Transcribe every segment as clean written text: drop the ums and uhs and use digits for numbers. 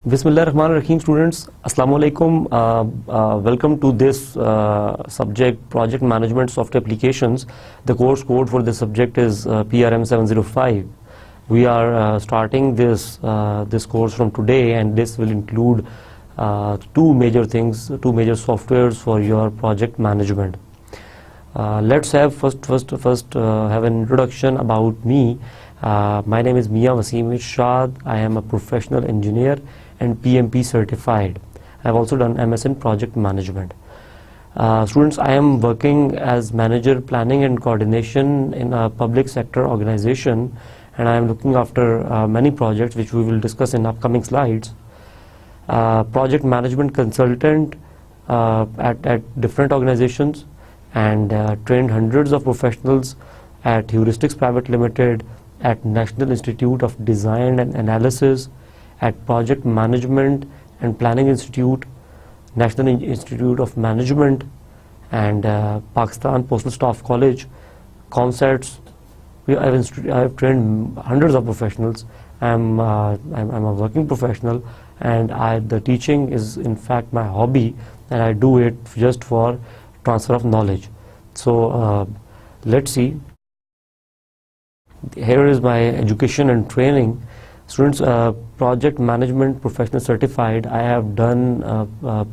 Bismillahirrahmanirrahim, students. Assalamu alaikum. Welcome to this subject, Project Management Software Applications. The course code for this subject is PRM 705. We are starting this course from today, and this will include two major things, two major softwares for your project management. Let's have first have an introduction about me. My name is Mia Wasim Irshad. I am a professional engineer and PMP certified. I have also done MS in project management. Students, I am working as manager planning and coordination in a public sector organization, and I am looking after many projects which we will discuss in upcoming slides. Project management consultant at different organizations, and trained hundreds of professionals at Heuristics Private Limited, at National Institute of Design and Analysis, at Project Management and Planning Institute, National Institute of Management, and Pakistan Postal Staff College, ComSets. I have trained hundreds of professionals. I'm a working professional, and the teaching is in fact my hobby, and I do it just for transfer of knowledge. So let's see. Here is my education and training. Students, project management professional certified. I have done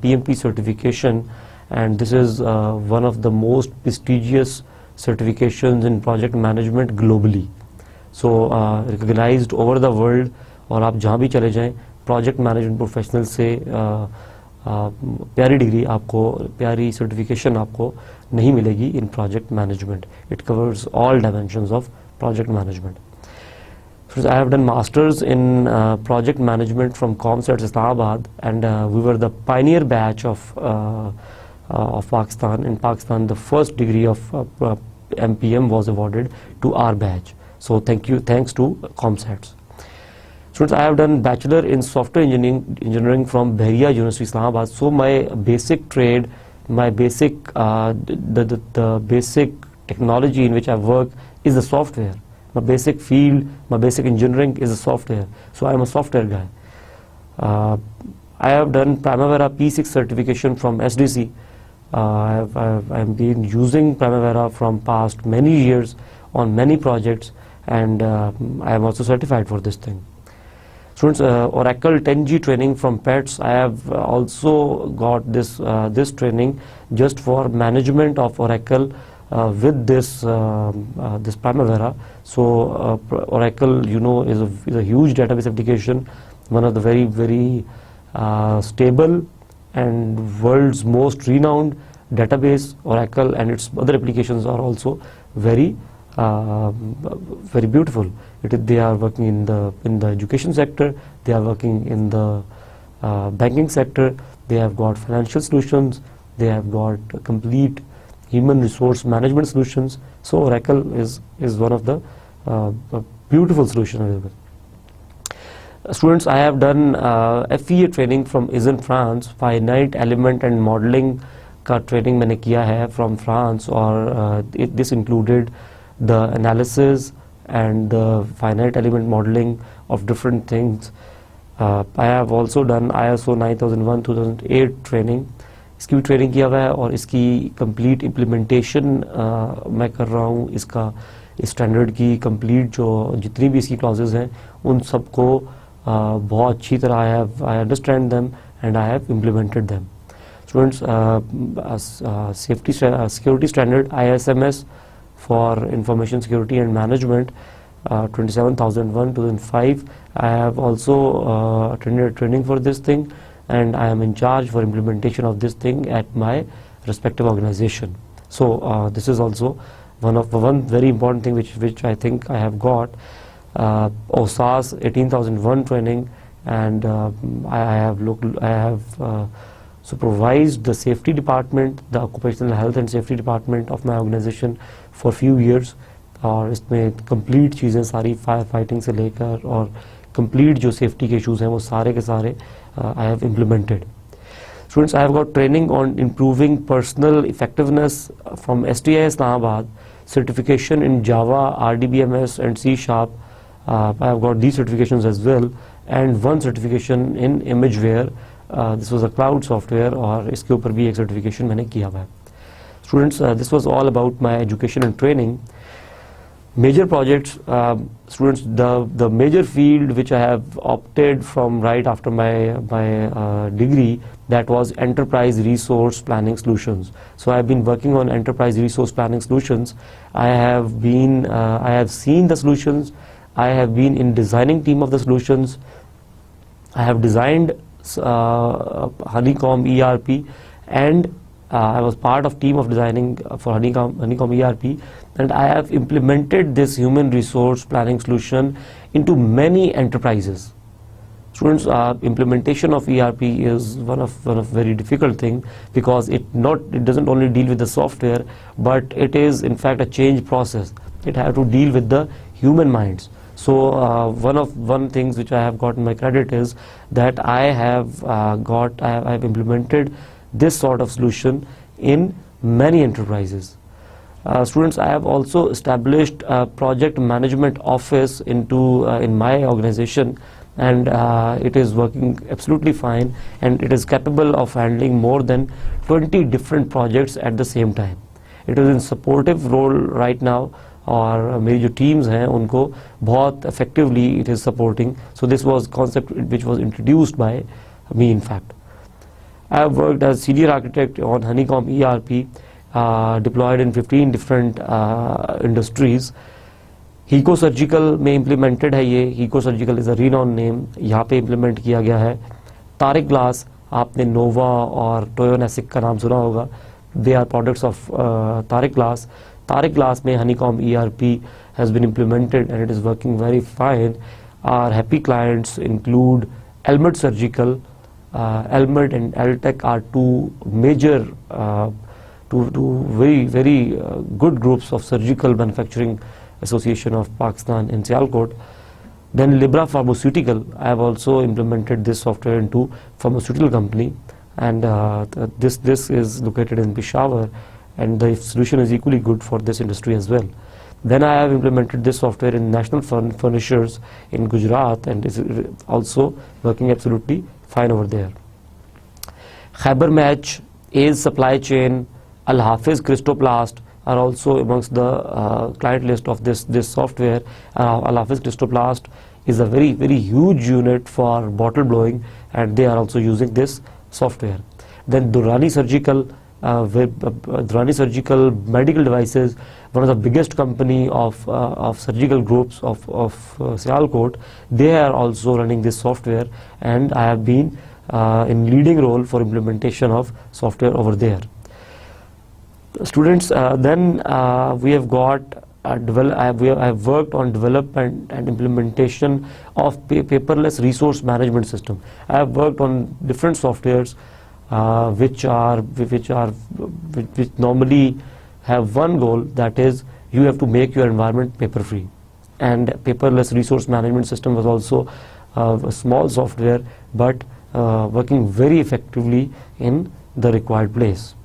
PMP certification, and this is one of the most prestigious certifications in project management globally. So recognized over the world, और आप जहाँ भी चले जाएं, project management professional से प्यारी degree आपको, प्यारी certification आपको नहीं मिलेगी in project management. It covers all dimensions of project management. So I have done masters in project management from ComSets Islamabad, and we were the pioneer batch of Pakistan. In Pakistan, the first degree of MPM was awarded to our batch. So thanks to ComSets. Students, I have done bachelor in software engineering from Bahria University Islamabad. So my basic trade, my basic the basic technology in which I work is the software. My basic field, my basic engineering is the software. So I am a software guy. I have done Primavera P6 certification from SDC. I have been using Primavera from past many years on many projects, and I am also certified for this thing. Students, Oracle 10G training from PETS. I have also got this training just for management of Oracle with this Primavera. So Oracle, you know, is a huge database application, one of the very stable and world's most renowned database. Oracle and its other applications are also very beautiful. They are working in the education sector, they are working in the banking sector, they have got financial solutions, they have got complete human resource management solutions. So Oracle is one of the beautiful solutions available. Students, I have done FEA training from ISN France. Finite element and modeling का training मैंने किया है from France, और this included the analysis and the finite element modeling of different things. I have also done ISO 9001-2008 training. इसकी भी training किया हुआ है, और इसकी कंप्लीट इम्प्लीमेंटेशन मैं कर रहा हूँ. इसका स्टैंडर्ड की कंप्लीट जो जितनी भी इसकी क्लॉजेज हैं उन सबको बहुत अच्छी तरह I understand them and I have implemented them. Students, safety security standard ISMS for information security and management 27001-2005. I have also attended training for this thing, and I am in charge for implementation of this thing at my respective organization. So this is also one very important thing which I think I have got. OSAS 18001 training, and I have supervised the safety department, the occupational health and safety department of my organization for few years. और इसमें complete चीज़ें सारी fire fighting से लेकर और complete जो safety के issues हैं वो सारे के सारे I have implemented. Students, I have got training on improving personal effectiveness from STI Islamabad, certification in Java, RDBMS and C#. I have got these certifications as well, and one certification in Imageware. This was a cloud software, और इसके ऊपर भी एक certification मैंने किया हुआ है. Students, this was all about my education and training. Major projects, students, the major field which I have opted from right after my degree, that was enterprise resource planning solutions. So I have been working on enterprise resource planning solutions. I have seen the solutions. I have been in designing team of the solutions. I have designed Honeycomb ERP, and I was part of team of designing for Honeycomb ERP, and I have implemented this human resource planning solution into many enterprises. Students, implementation of ERP is one of very difficult thing, because it doesn't only deal with the software, but it is in fact a change process. It has to deal with the human minds. So one things which I have gotten my credit is that I have implemented this sort of solution in many enterprises. Students, I have also established a project management office in my organization, and it is working absolutely fine, and it is capable of handling more than 20 different projects at the same time. It is in supportive role right now, और मेरी जो teams हैं उनको बहुत effectively it is supporting. So this was concept which was introduced by me. In fact, I have worked as senior architect on Honeycomb ERP, deployed in 15 different industries. Hico Surgical में implemented है ये. Hico Surgical is a renowned name. यहाँ पे implement किया गया है. Tariq Glass, आपने Nova और Toyonesic का नाम सुना होगा. They are products of Tariq Glass. Tariq Glass में Honeycomb ERP has been implemented, and it is working very fine. Our happy clients include Elmed Surgical. Elmed and Eltech are two major, two very good groups of surgical manufacturing association of Pakistan in Sialkot. Then Libra Pharmaceutical, I have also implemented this software into pharmaceutical company, and this is located in Peshawar, and the solution is equally good for this industry as well. Then I have implemented this software in National Furnishers in Gujarat, and is also working absolutely fine over there. Khyber Match, Ace Supply Chain, Al Hafiz Christoplast are also amongst the client list of this software. Al Hafiz Christoplast is a very huge unit for bottle blowing, and they are also using this software. Then Durrani Surgical, Durrani Surgical Medical Devices, one of the biggest company of surgical groups of Sialkot, they are also running this software, and I have been in leading role for implementation of software over there. Students, then we have got I have worked on development and implementation of paperless resource management system. I have worked on different softwares which normally have one goal, that is you have to make your environment paper free. And paperless resource management system was also a small software, but working very effectively in the required place.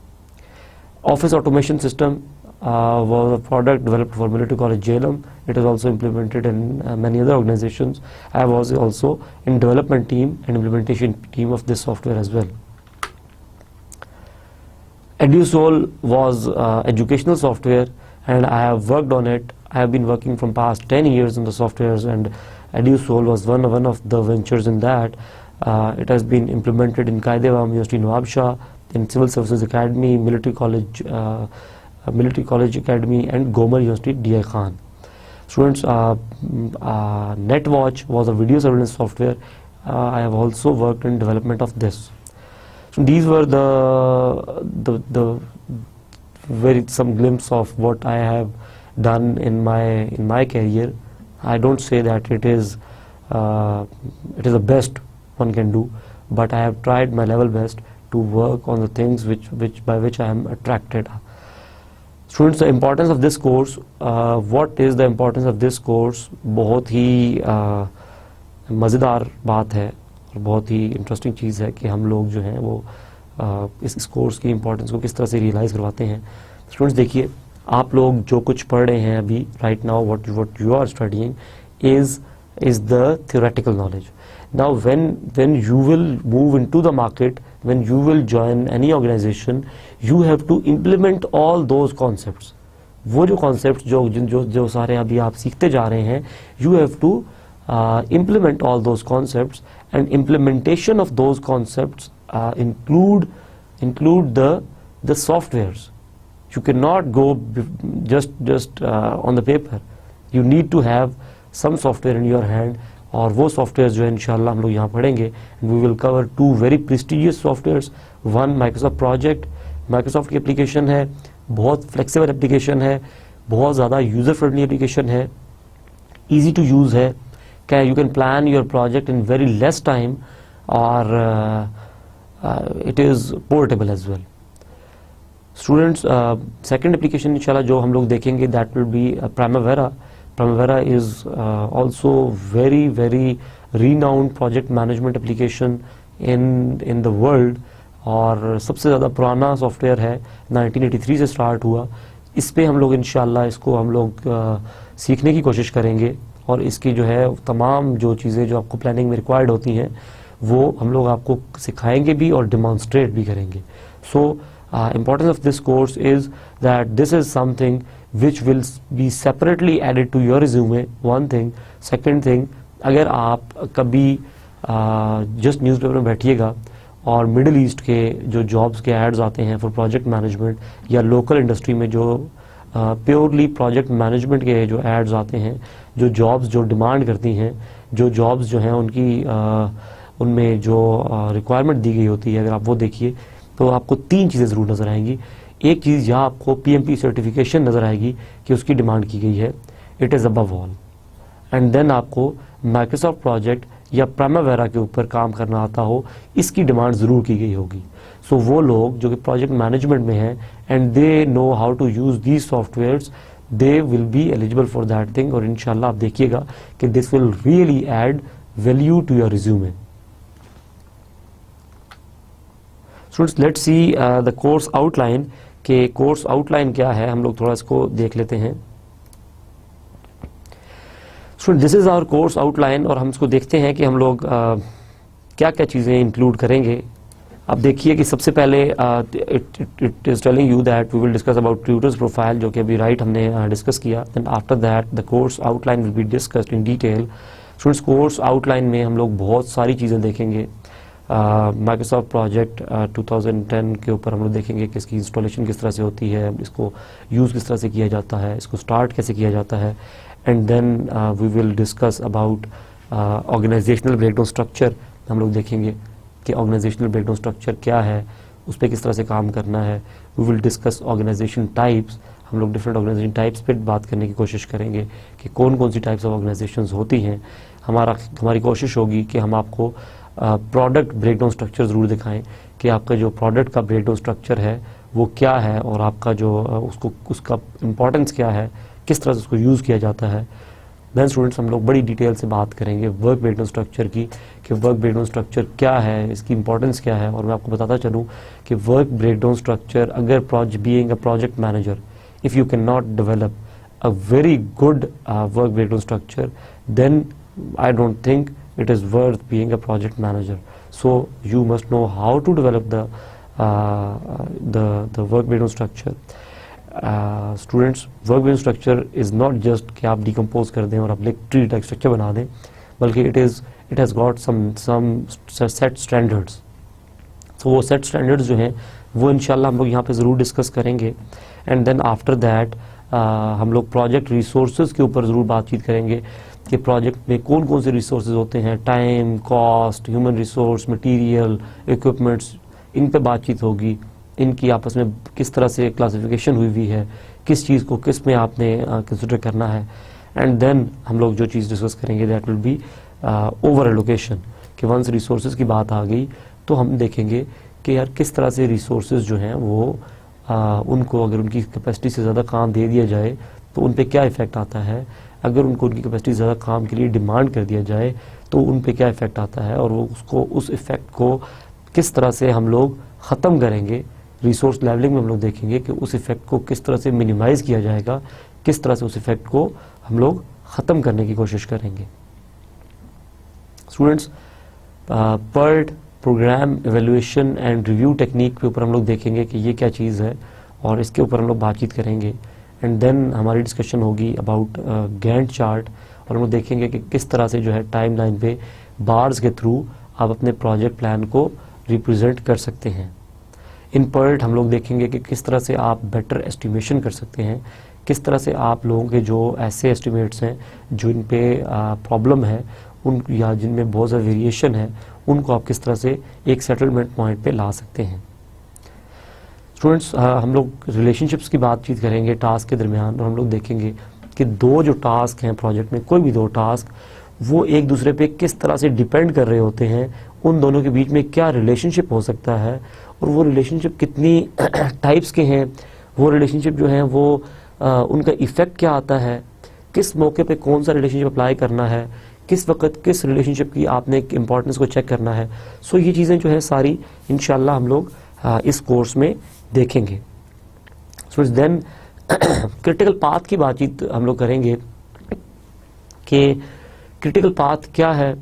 Office automation system was a product developed for Military College Jhelum. It is also implemented in many other organizations. I was also in development team and implementation team of this software as well. EduSol was educational software, and I have worked on it. I have been working from past 10 years on the softwares, and EduSol was one of the ventures in that. It has been implemented in Qaid-e-Awam University Nawab Shah, in Civil Services Academy, Military College Academy, and Gomer University DI Khan. Students, NetWatch was a video surveillance software. I have also worked in development of this. So these were the some glimpse of what I have done in my career. I don't say that it is the best one can do, but I have tried my level best to work on the things by which I am attracted. Students, the importance of this course, what is the importance of this course? बहुत ही मज़ेदार बात है और बहुत ही interesting चीज़ है कि हम लोग जो हैं वो इस कोर्स की इम्पोर्टेंस को किस तरह से रियलाइज़ करवाते हैं. स्टूडेंट्स, देखिए, आप लोग जो कुछ पढ़ रहे हैं अभी right now, what you are studying is is the theoretical knowledge. Now when you will move into the market, when you will join any organization, you have to implement all those concepts. वो जो concepts जो सारे अभी आप सीखते जा रहे हैं, you have to implement all those concepts, and implementation of those concepts include the softwares. You cannot go just on the paper. You need to have some software in your hand, और वो software जो है इंशाल्लाह हम लोग यहाँ पढ़ेंगे. We will cover 2 very prestigious softwares. One Microsoft project, Microsoft की एप्लीकेशन है, बहुत फ्लेक्सिबल एप्लीकेशन है, बहुत ज़्यादा यूज़र फ्रेंडली एप्लीकेशन है, ईजी टू यूज़ है. क्या you can plan your project in very less time, और it is portable as well. Students, second application इंशाल्लाह जो हम लोग देखेंगे, that will be Primavera. Primavera is also very renowned project management application in the world, और सबसे ज़्यादा पुराना सॉफ्टवेयर है, 1983 से स्टार्ट हुआ. इस पे हम लोग इंशाल्लाह इसको हम लोग सीखने की कोशिश करेंगे, और इसकी जो है तमाम जो चीज़ें जो आपको प्लानिंग में रिक्वायर्ड होती हैं वो हम लोग आपको सिखाएंगे भी और डिमॉन्स्ट्रेट भी करेंगे. सो importance of this course is that this is something which will be separately added to your resume. One thing. Second thing, अगर आप कभी जस्ट न्यूज़पेपर में बैठिएगा और मिडिल ईस्ट के जो जॉब्स के एड्स आते हैं फॉर प्रोजेक्ट मैनेजमेंट, या लोकल इंडस्ट्री में जो प्योरली प्रोजेक्ट मैनेजमेंट के जो एड्स आते हैं, जो जॉब्स जो डिमांड करती हैं, जो जॉब्स जो हैं उनकी उनमें जो रिक्वायरमेंट दी गई होती है, अगर आप वो देखिए तो आपको 3 चीज़ें ज़रूर नज़र आएंगी. एक चीज़ यहाँ आपको PMP सर्टिफिकेशन नज़र आएगी कि उसकी डिमांड की गई है, it is above all. And then आपको माइक्रोसॉफ्ट प्रोजेक्ट या प्राइमावेरा के ऊपर काम करना आता हो, इसकी डिमांड ज़रूर की गई होगी. सो वो लोग जो कि प्रोजेक्ट मैनेजमेंट में हैं and they know how to use these softwares, they will be eligible for that thing. और इंशाल्लाह आप देखिएगा कि this will really add value to your resume. Students, let's see the course outline. के course outline क्या है, हम लोग थोड़ा इसको देख लेते हैं. Students, this is our course outline, और हम इसको देखते हैं कि हम लोग क्या क्या चीज़ें इंक्लूड करेंगे. अब देखिए कि सबसे पहले it is telling you that we will discuss about tutors profile, जो कि अभी राइट हमने डिस्कस किया. Then after that the course outline will be discussed in detail. Students, course outline में हम लोग बहुत सारी चीज़ें देखेंगे. माइक्रोसॉफ्ट प्रोजेक्ट 2010 के ऊपर हम लोग देखेंगे कि इसकी इंस्टॉलेशन किस तरह से होती है, इसको यूज़ किस तरह से किया जाता है, इसको स्टार्ट कैसे किया जाता है. And then we will discuss about organizational breakdown structure. हम लोग देखेंगे कि ऑर्गेनाइजेशनल ब्रेकडाउन स्ट्रक्चर क्या है, उस पर किस तरह से काम करना है. We will discuss organization types. हम लोग डिफरेंट ऑर्गेनाइजेशन टाइप्स पे बात करने की कोशिश करेंगे कि कौन कौन सी टाइप्स ऑफ ऑर्गेनाइजेशंस होती हैं. हमारी कोशिश होगी कि हम आपको प्रोडक्ट ब्रेकडाउन स्ट्रक्चर ज़रूर दिखाएं कि आपका जो प्रोडक्ट का ब्रेकडाउन स्ट्रक्चर है वो क्या है, और आपका जो उसका इम्पोर्टेंस क्या है, किस तरह से उसको यूज़ किया जाता है. देन स्टूडेंट्स, हम लोग बड़ी डिटेल से बात करेंगे वर्क ब्रेकडाउन स्ट्रक्चर की, कि वर्क ब्रेकडाउन स्ट्रक्चर क्या है, इसकी इंपॉर्टेंस क्या है. और मैं आपको बताता चलूँ कि वर्क ब्रेकडाउन स्ट्रक्चर, अगर being a project manager, if you can not develop a very good work breakdown structure, then I don't think it is worth being a project manager. So you must know how to develop the work breakdown structure. Students, work breakdown structure is not just कि आप decompose कर दें और आप tree type structure बना दें, बल्कि it has got some set standards. So वो set standards जो हैं वो इंशाल्लाह हम लोग यहाँ पे ज़रूर डिस्कस करेंगे. एंड देन आफ्टर दैट हम लोग प्रोजेक्ट रिसोर्सेज के ऊपर ज़रूर बातचीत करेंगे कि प्रोजेक्ट में कौन कौन से रिसोर्सेज होते हैं, time, cost, human resource, material, equipments, इन पे बातचीत होगी. इनकी आपस में किस तरह से क्लासिफिकेशन हुई है, किस चीज़ को किस में आपने कंसिडर करना है. एंड देन हम लोग जो चीज़ डिस्कस करेंगे that will B over allocation, कि वंस रिसोर्सेज की बात आ गई तो हम देखेंगे कि यार किस तरह से रिसोर्सेज जो हैं वो उनको अगर उनकी कैपेसिटी से ज़्यादा काम दे दिया जाए तो उन पे क्या इफ़ेक्ट आता है, अगर उनको उनकी कैपेसिटी ज़्यादा काम के लिए डिमांड कर दिया जाए तो उन पे क्या इफ़ेक्ट आता है, और वो उसको उस इफ़ेक्ट को किस तरह से हम लोग ख़त्म करेंगे. रिसोर्स लेवलिंग में हम लोग देखेंगे कि उस इफ़ेक्ट को किस तरह से मिनिमाइज़ किया जाएगा, किस तरह से उस इफ़ेक्ट को हम लोग ख़त्म करने की कोशिश करेंगे. Students PERT program evaluation and review technique के ऊपर हम लोग देखेंगे कि ये क्या चीज़ है और इसके ऊपर हम लोग बातचीत करेंगे। एंड देन हमारी डिस्कशन होगी अबाउट गैंट चार्ट और हम लोग देखेंगे कि किस तरह से जो है टाइम लाइन पे बार्स के थ्रू आप अपने प्रोजेक्ट प्लान को रिप्रेजेंट कर सकते हैं। इन PERT हम लोग देखेंगे कि किस तरह से आप बेटर एस्टिमेशन कर सकते हैं, किस तरह से आप लोगों के जो ऐसे एस्टिमेट्स हैं जो इन पे प्रॉब्लम है उन या जिनमें बहुत ज़्यादा वेरिएशन है उनको आप किस तरह से एक सेटलमेंट पॉइंट पे ला सकते हैं। स्टूडेंट्स हम लोग रिलेशनशिप्स की बातचीत करेंगे टास्क के दरमियान और हम लोग देखेंगे कि दो जो टास्क हैं प्रोजेक्ट में, कोई भी दो टास्क, वो एक दूसरे पे किस तरह से डिपेंड कर रहे होते हैं, उन दोनों के बीच में क्या रिलेशनशिप हो सकता है और वो रिलेशनशिप कितनी टाइप्स के हैं, वो रिलेशनशिप जो है वो उनका इफ़ेक्ट क्या आता है, किस मौके पे कौन सा रिलेशनशिप अप्लाई करना है, किस वक्त किस रिलेशनशिप की आपने इम्पोर्टेंस को चेक करना है। सो ये चीज़ें जो है सारी इंशाल्लाह हम लोग इस कोर्स में देखेंगे। सो देन क्रिटिकल पाथ की बातचीत हम लोग करेंगे कि क्रिटिकल पाथ क्या है,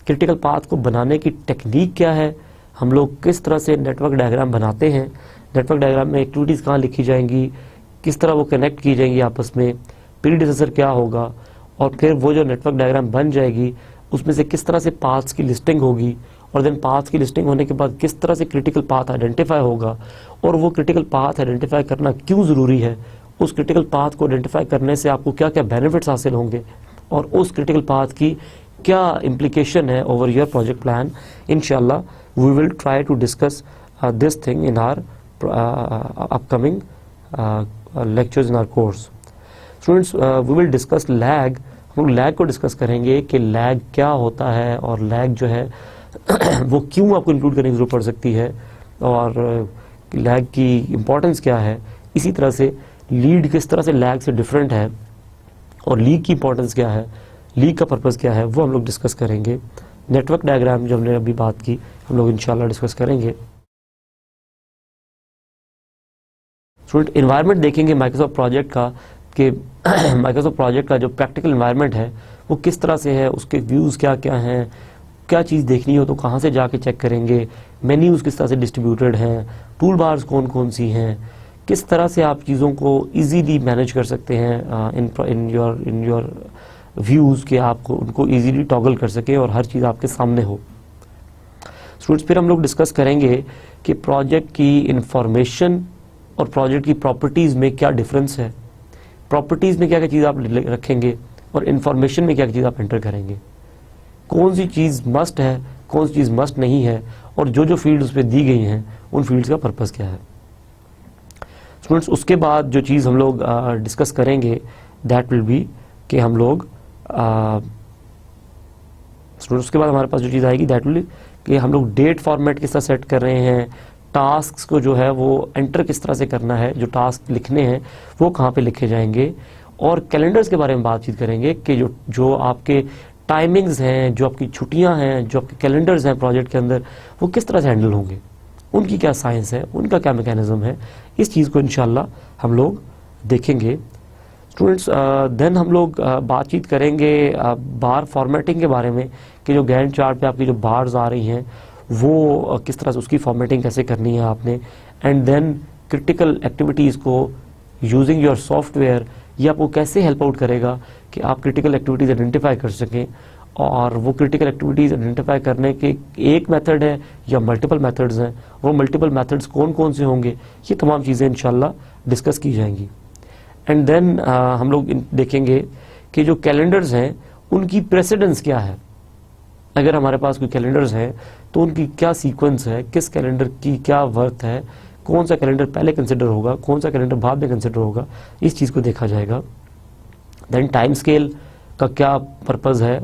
क्रिटिकल पाथ को बनाने की टेक्निक क्या है, हम लोग किस तरह से नेटवर्क डायग्राम बनाते हैं, नेटवर्क डायग्राम में एक्टिविटीज़ कहाँ लिखी जाएंगी, किस तरह वो कनेक्ट की जाएंगी आपस में, प्रीडिसेसर क्या होगा, और फिर वो जो नेटवर्क डायग्राम बन जाएगी उसमें से किस तरह से पाथ्स की लिस्टिंग होगी और देन पाथ्स की लिस्टिंग होने के बाद किस तरह से क्रिटिकल पाथ आइडेंटिफाई होगा और वो क्रिटिकल पाथ आइडेंटिफाई करना क्यों ज़रूरी है, उस क्रिटिकल पाथ को आइडेंटिफाई करने से आपको क्या क्या बेनिफिट्स हासिल होंगे और उस क्रिटिकल पाथ की क्या इम्प्लीकेशन है ओवर योर प्रोजेक्ट प्लान। इंशाल्लाह we will try to discuss this thing in our upcoming lectures in our course. Students we will discuss lag, हम लोग लैग को डिस्कस करेंगे कि लैग क्या होता है और लैग जो है वो क्यों आपको इंक्लूड करने की जरूरत पड़ सकती है और लैग की इम्पोर्टेंस क्या है। इसी तरह से लीड किस तरह से लैग से डिफरेंट है और लीग की इंपॉर्टेंस क्या है, लीग का पर्पस क्या है, वो हम लोग डिस्कस करेंगे। नेटवर्क डायग्राम जो हमने अभी बात की हम लोग इंशाल्लाह डिस्कस करेंगे। स्टूडेंट एनवायरनमेंट देखेंगे माइक्रोसॉफ्ट प्रोजेक्ट का कि माइक्रोसॉफ्ट प्रोजेक्ट का जो प्रैक्टिकल एनवायरनमेंट है वो किस तरह से है, उसके व्यूज़ क्या क्या हैं, क्या चीज़ देखनी हो तो कहाँ से जाके चेक करेंगे, मेन्यूज़ किस तरह से डिस्ट्रीब्यूटेड हैं, टूल बार्स कौन कौन सी हैं, किस तरह से आप चीज़ों को इजीली मैनेज कर सकते हैं इन योर व्यूज़ के आपको उनको इजीली टॉगल कर सके और हर चीज़ आपके सामने हो। स्टूडेंट्स फिर हम लोग डिस्कस करेंगे कि प्रोजेक्ट की इंफॉर्मेशन और प्रोजेक्ट की प्रॉपर्टीज़ में क्या डिफरेंस है, प्रॉपर्टीज़ में क्या क्या चीज़ आप रखेंगे और इन्फॉर्मेशन में क्या क्या चीज़ आप एंटर करेंगे, कौन सी चीज़ मस्ट है, कौन सी चीज़ मस्ट नहीं है और जो जो फील्ड उस पर दी गई हैं उन फील्ड्स का पर्पस क्या है। स्टूडेंट्स उसके बाद जो चीज़ हम लोग डिस्कस करेंगे दैट विल बी कि हम लोग स्टूडेंट्स उसके बाद हमारे पास जो चीज़ आएगी दैट विल कि हम लोग डेट फॉर्मेट किस तरह सेट कर रहे हैं, टास्क को जो है वो एंटर किस तरह से करना है, जो टास्क लिखने हैं वो कहाँ पे लिखे जाएंगे और कैलेंडर्स के बारे में बातचीत करेंगे कि जो आपके टाइमिंग्स हैं, जो आपकी छुट्टियां हैं, जो आपके कैलेंडर्स हैं प्रोजेक्ट के अंदर वो किस तरह से हैंडल होंगे, उनकी क्या साइंस है, उनका क्या मैकेनिज्म है। इस चीज़ को इंशाल्लाह हम लोग देखेंगे। स्टूडेंट्स देन हम लोग बातचीत करेंगे बार फॉर्मेटिंग के बारे में कि जो गैंट चार्ट पे आपकी जो बार्स आ रही हैं वो किस तरह से उसकी फॉर्मेटिंग कैसे करनी है आपने। एंड देन क्रिटिकल एक्टिविटीज़ को यूजिंग योर सॉफ्टवेयर ये आपको कैसे हेल्प आउट करेगा कि आप क्रिटिकल एक्टिविटीज़ आइडेंटिफाई कर सकें और वो क्रिटिकल एक्टिविटीज़ आइडेंटिफाई करने के एक मेथड है या मल्टीपल मेथड्स हैं, वो मल्टीपल मेथड्स कौन कौन से होंगे, ये तमाम चीज़ें इंशाल्लाह डिस्कस की जाएंगी। एंड देन हम लोग देखेंगे कि जो कैलेंडर्स हैं उनकी प्रेसिडेंस क्या है, अगर हमारे पास कोई कैलेंडर्स हैं तो उनकी क्या सीक्वेंस है, किस कैलेंडर की क्या वर्थ है, कौन सा कैलेंडर पहले कंसिडर होगा, कौन सा कैलेंडर बाद में कंसिडर होगा, इस चीज़ को देखा जाएगा। देन टाइम स्केल का क्या पर्पज़ है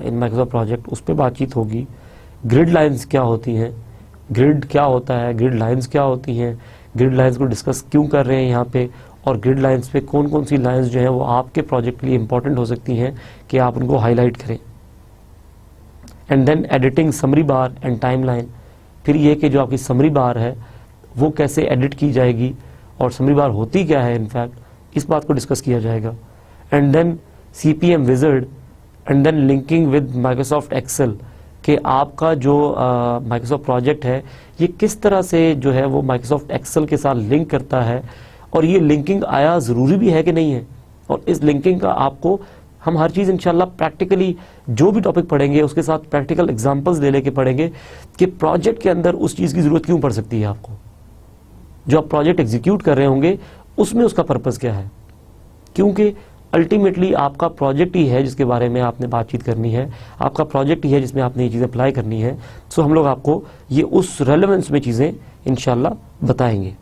इन माइक्रोसॉफ्ट प्रोजेक्ट, उस पर बातचीत होगी। ग्रिड लाइंस क्या होती हैं, ग्रिड क्या होता है, ग्रिड लाइंस क्या होती हैं, ग्रिड लाइंस को डिस्कस क्यों कर रहे हैं यहाँ पे और ग्रिड लाइंस पे कौन कौन सी लाइंस जो हैं वो आपके प्रोजेक्ट के लिए इंपॉर्टेंट हो सकती हैं कि आप उनको हाईलाइट करें। And then editing summary bar and time line, फिर ये कि जो आपकी समरी बार है वो कैसे एडिट की जाएगी और समरी बार होती क्या है इनफैक्ट, इस बात को डिस्कस किया जाएगा। And then CPM wizard and then linking with Microsoft Excel, कि आपका जो माइक्रोसॉफ्ट प्रोजेक्ट है ये किस तरह से जो है वो माइक्रोसॉफ्ट एक्सेल के साथ लिंक करता है, और ये लिंकिंग आया ज़रूरी भी है कि नहीं है, और इस लिंकिंग का आपको हम हर चीज़ इंशाल्लाह प्रैक्टिकली जो भी टॉपिक पढ़ेंगे उसके साथ प्रैक्टिकल एग्जांपल्स ले लेके पढ़ेंगे कि प्रोजेक्ट के अंदर उस चीज़ की ज़रूरत क्यों पड़ सकती है आपको, जो आप प्रोजेक्ट एग्जीक्यूट कर रहे होंगे उसमें उसका पर्पज़ क्या है, क्योंकि अल्टीमेटली आपका प्रोजेक्ट ही है जिसके बारे में आपने बातचीत करनी है, आपका प्रोजेक्ट ही है जिसमें आपने ये चीज़ें अप्लाई करनी है। सो हम लोग आपको ये उस रेलेवेंस में चीज़ें इंशाल्लाह बताएंगे।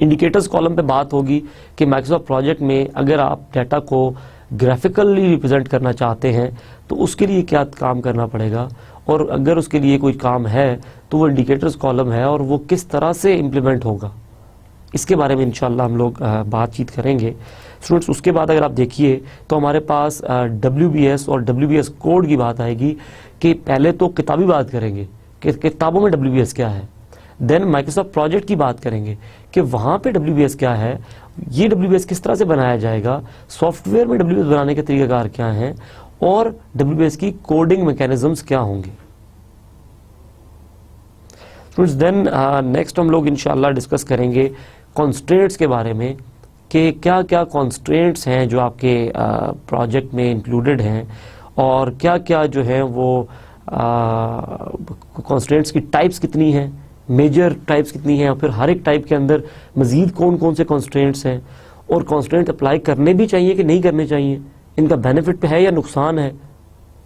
इंडिकेटर्स कॉलम पे बात होगी कि माइक्रोसॉफ्ट प्रोजेक्ट में अगर आप डाटा को ग्राफिकली रिप्रेजेंट करना चाहते हैं तो उसके लिए क्या काम करना पड़ेगा, और अगर उसके लिए कोई काम है तो वो इंडिकेटर्स कॉलम है और वो किस तरह से इम्प्लीमेंट होगा, इसके बारे में इंशाल्लाह हम लोग बातचीत करेंगे। स्टूडेंट्स, उसके बाद अगर आप देखिए तो हमारे पास WBS और WBS कोड की बात आएगी कि पहले तो किताबी बात करेंगे कि किताबों में WBS क्या है, देन माइक्रोसॉफ्ट प्रोजेक्ट की बात करेंगे कि वहाँ पे WBS क्या है, ये WBS किस तरह से बनाया जाएगा, सॉफ्टवेयर में WBS बनाने के तरीक़ाकार क्या हैं, और WBS की कोडिंग मैकेनिज्म्स क्या होंगे। स्टूडेंट्स, देन नेक्स्ट हम लोग इंशाल्लाह डिस्कस करेंगे कॉन्स्ट्रेंट्स के बारे में कि क्या क्या कॉन्स्ट्रेंट्स हैं जो आपके प्रोजेक्ट में इंक्लूडेड हैं, और क्या क्या जो है वो कॉन्स्ट्रेंट्स की टाइप्स कितनी हैं, मेजर टाइप्स कितनी हैं, और फिर हर एक टाइप के अंदर मजीद कौन कौन से कॉन्स्ट्रेंट्स हैं, और कॉन्स्ट्रेंट अप्लाई करने भी चाहिए कि नहीं करने चाहिए, इनका बेनिफिट पे है या नुकसान है,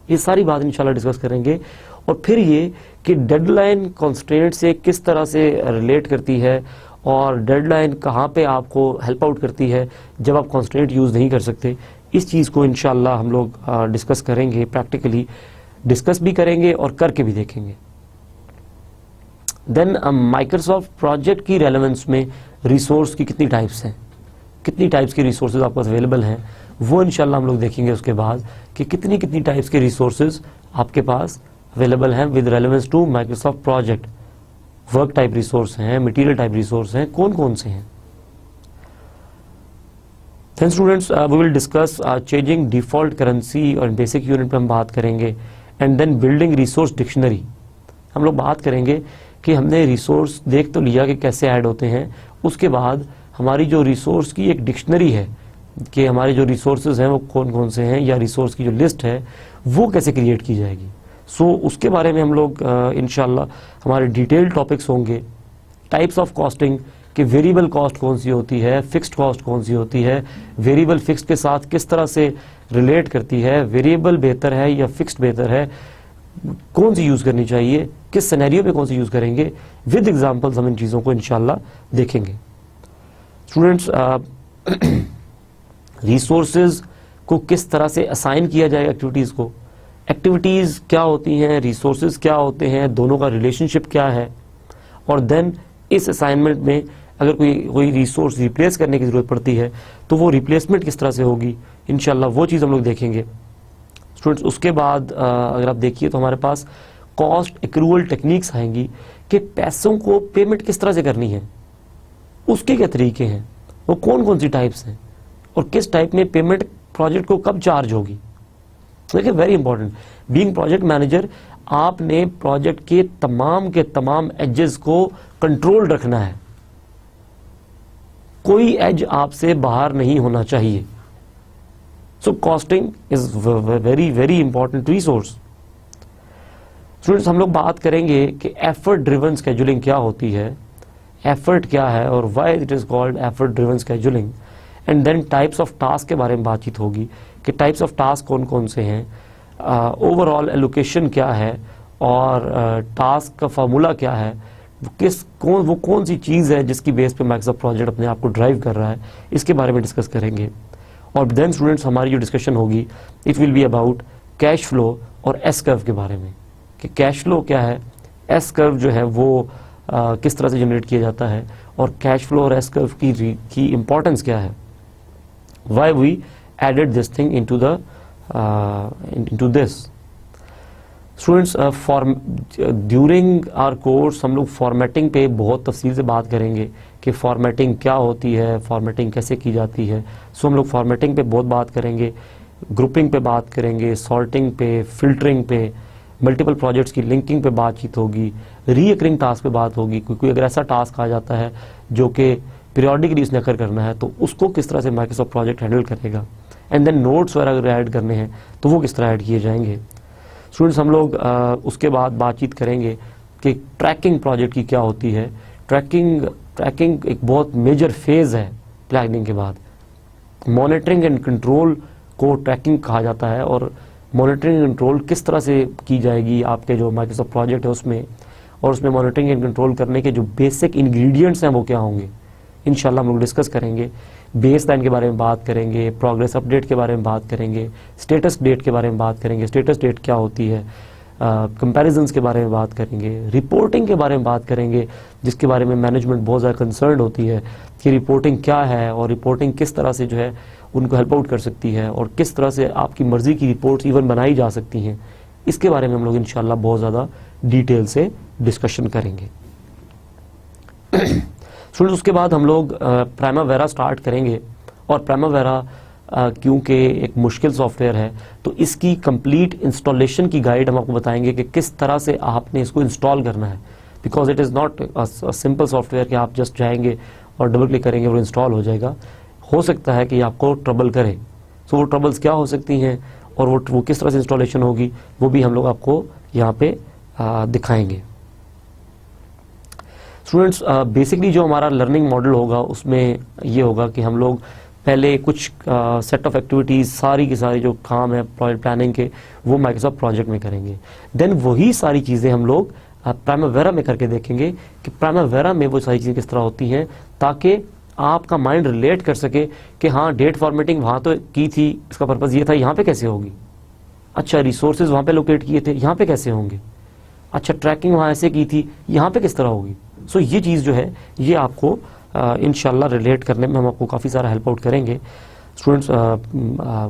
ये सारी बात इंशाल्लाह डिस्कस करेंगे। और फिर ये कि डेडलाइन कॉन्स्ट्रेंट से किस तरह से रिलेट करती है, और डेडलाइन कहाँ पे आपको हेल्प आउट करती है जब आप कॉन्स्ट्रेंट यूज़ नहीं कर सकते, इस चीज़ को इंशाल्लाह हम लोग डिस्कस करेंगे, प्रैक्टिकली डिस्कस भी करेंगे और करके भी देखेंगे। देन माइक्रोसॉफ्ट प्रोजेक्ट की रेलेवेंस में रिसोर्स की कितनी टाइप्स हैं, कितनी टाइप्स के रिसोर्सेज आपके पास अवेलेबल हैं, वो इंशाल्लाह हम लोग देखेंगे उसके बाद कि कितनी कितनी टाइप्स के रिसोर्सेज आपके पास अवेलेबल हैं with relevance to Microsoft project. Work type resource हैं, मटेरियल टाइप रिसोर्स हैं, कौन कौन से हैं। Then students, we will discuss changing default currency, और बेसिक यूनिट पे हम बात करेंगे, and then building resource dictionary. हम लोग बात करेंगे कि हमने रिसोर्स देख तो लिया कि कैसे ऐड होते हैं, उसके बाद हमारी जो रिसोर्स की एक डिक्शनरी है कि हमारे जो रिसोर्सेज हैं वो कौन कौन से हैं, या रिसोर्स की जो लिस्ट है वो कैसे क्रिएट की जाएगी। सो उसके बारे में हम लोग इंशाल्लाह हमारे डिटेल टॉपिक्स होंगे। टाइप्स ऑफ कॉस्टिंग कि वेरिएबल कॉस्ट कौन सी होती है, फिक्स्ड कॉस्ट कौन सी होती है, वेरिएबल फिक्स्ड के साथ किस तरह से रिलेट करती है, वेरिएबल बेहतर है या फिक्स्ड बेहतर है, कौन सी यूज़ करनी चाहिए, किस सिनेरियो में कौन सी यूज़ करेंगे, विद एग्जांपल्स हम इन चीज़ों को इंशाल्लाह देखेंगे। स्टूडेंट्स, रिसोर्सेज को किस तरह से असाइन किया जाएगा एक्टिविटीज़ को, एक्टिविटीज़ क्या होती हैं, रिसोर्सेज क्या होते हैं, दोनों का रिलेशनशिप क्या है, और देन इस असाइनमेंट में अगर कोई रिसोर्स रिप्लेस करने की ज़रूरत पड़ती है तो वो रिप्लेसमेंट किस तरह से होगी, इंशाल्लाह वो चीज़ हम लोग देखेंगे। स्टूडेंट्स, उसके बाद अगर आप देखिए तो हमारे पास कॉस्ट एक्रूअल टेक्निक्स आएंगी कि पैसों को पेमेंट किस तरह से करनी है, उसके क्या तरीके हैं, वो कौन कौन सी टाइप्स हैं, और किस टाइप में पेमेंट प्रोजेक्ट को कब चार्ज होगी। देखिए, very important, being project manager आपने प्रोजेक्ट के तमाम एजेस को कंट्रोल रखना है, कोई एज आपसे बाहर नहीं होना चाहिए। So costing is very very important resource. Students, हम लोग बात करेंगे कि एफर्ट ड्रिवन स्केड्यूलिंग क्या होती है, एफर्ट क्या है और why it is called effort driven scheduling, and then types of task के बारे में बातचीत होगी कि टाइप्स ऑफ टास्क कौन कौन से हैं, ओवरऑल एलोकेशन क्या है, और टास्क का फार्मूला क्या है, वो कौन सी चीज़ है जिसकी बेस पे माइक्रोसॉफ्ट प्रोजेक्ट अपने आप को ड्राइव कर रहा है, इसके बारे में डिस्कस करेंगे। और देन स्टूडेंट्स, हमारी जो डिस्कशन होगी it will be about cash flow और एस कर्व के बारे में कि कैश फ्लो क्या है, एस कर्व जो है वो किस तरह से जनरेट किया जाता है, और कैश फ्लो और एस कर्व की इम्पोर्टेंस क्या है, why we added this thing into this. Students, during our course हम लोग फॉर्मेटिंग पे बहुत तफसील से बात करेंगे कि फॉर्मेटिंग क्या होती है, फॉर्मेटिंग कैसे की जाती है। सो हम लोग फॉर्मेटिंग पे बहुत बात करेंगे, ग्रुपिंग पे बात करेंगे, सॉर्टिंग पे, फिल्टरिंग पे, मल्टीपल प्रोजेक्ट्स की लिंकिंग पे बातचीत होगी, रीअकरिंग टास्क पे बात होगी, क्योंकि अगर ऐसा टास्क आ जाता है जो कि पीरियोडिकली उसने अकर करना है तो उसको किस तरह से माइक्रोसॉफ्ट प्रोजेक्ट हैंडल करेगा। एंड देन नोट्स वगैरह अगर ऐड करने हैं तो वो किस तरह ऐड किए जाएंगे। स्टूडेंट्स हम लोग उसके बाद बातचीत करेंगे कि ट्रैकिंग प्रोजेक्ट की क्या होती है। ट्रैकिंग एक बहुत मेजर फेज है प्लानिंग के बाद। मॉनिटरिंग एंड कंट्रोल को ट्रैकिंग कहा जाता है, और मॉनिटरिंग एंड कंट्रोल किस तरह से की जाएगी आपके जो माइक्रोसॉफ्ट प्रोजेक्ट है उसमें, और उसमें मॉनिटरिंग एंड कंट्रोल करने के जो बेसिक इंग्रेडिएंट्स हैं वो क्या होंगे, इंशाल्लाह हम लोग डिस्कस करेंगे। बेस लाइन के बारे में बात करेंगे, प्रोग्रेस अपडेट के बारे में बात करेंगे, स्टेटस डेट के बारे में बात करेंगे, स्टेटस डेट क्या होती है, कंपैरिजंस के बारे में बात करेंगे, रिपोर्टिंग के बारे में बात करेंगे, जिसके बारे में मैनेजमेंट बहुत ज़्यादा कंसर्न होती है कि रिपोर्टिंग क्या है और रिपोर्टिंग किस तरह से जो है उनको हेल्प आउट कर सकती है, और किस तरह से आपकी मर्ज़ी की रिपोर्ट्स इवन बनाई जा सकती हैं। इसके बारे में हम लोग इंशाल्लाह बहुत ज़्यादा डिटेल से डिस्कशन करेंगे। स्टूडेंट्स उसके बाद हम लोग प्राइमावेरा स्टार्ट करेंगे, और प्राइमावेरा क्योंकि एक मुश्किल सॉफ्टवेयर है तो इसकी कंप्लीट इंस्टॉलेशन की गाइड हम आपको बताएंगे कि किस तरह से आपने इसको इंस्टॉल करना है, because it is not a simple software कि आप जस्ट जाएंगे और डबल क्लिक करेंगे और इंस्टॉल हो जाएगा। हो सकता है कि आपको ट्रबल करे, सो वो ट्रबल्स क्या हो सकती हैं और वो किस तरह से इंस्टॉलेशन होगी वो भी हम लोग आपको यहाँ पे दिखाएंगे। स्टूडेंट्स बेसिकली जो हमारा लर्निंग मॉडल होगा उसमें ये होगा कि हम लोग पहले कुछ सेट ऑफ एक्टिविटीज़ सारी की सारी जो काम है प्रोजेक्ट प्लानिंग के वो माइक्रोसॉफ्ट प्रोजेक्ट में करेंगे। देन वही सारी चीज़ें हम लोग प्राइमावेरा में करके देखेंगे कि प्राइमावेरा में वो सारी चीज़ें किस तरह होती हैं, ताकि आपका माइंड रिलेट कर सके कि हाँ डेट फॉर्मेटिंग वहाँ तो की थी, इसका पर्पज़ ये था, यहाँ पे कैसे होगी। अच्छा रिसोर्सेज वहाँ पे लोकेट किए थे, यहाँ पे कैसे होंगे। अच्छा ट्रैकिंग वहाँ ऐसे की थी, यहाँ पे किस तरह होगी। सो ये चीज़ जो है ये आपको इंशाल्लाह रिलेट करने में हम आपको काफ़ी सारा हेल्प आउट करेंगे। Students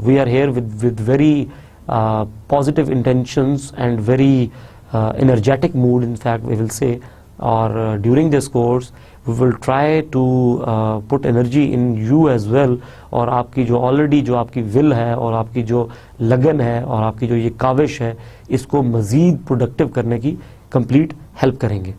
we are here with very positive intentions and very energetic mood, in fact we will say, or during this course we will try to put energy in you as well, और आपकी जो already जो आपकी will है और आपकी जो लगन है और आपकी जो ये काविश है इसको मज़ीद प्रोडक्टिव करने की कंप्लीट हेल्प करेंगे।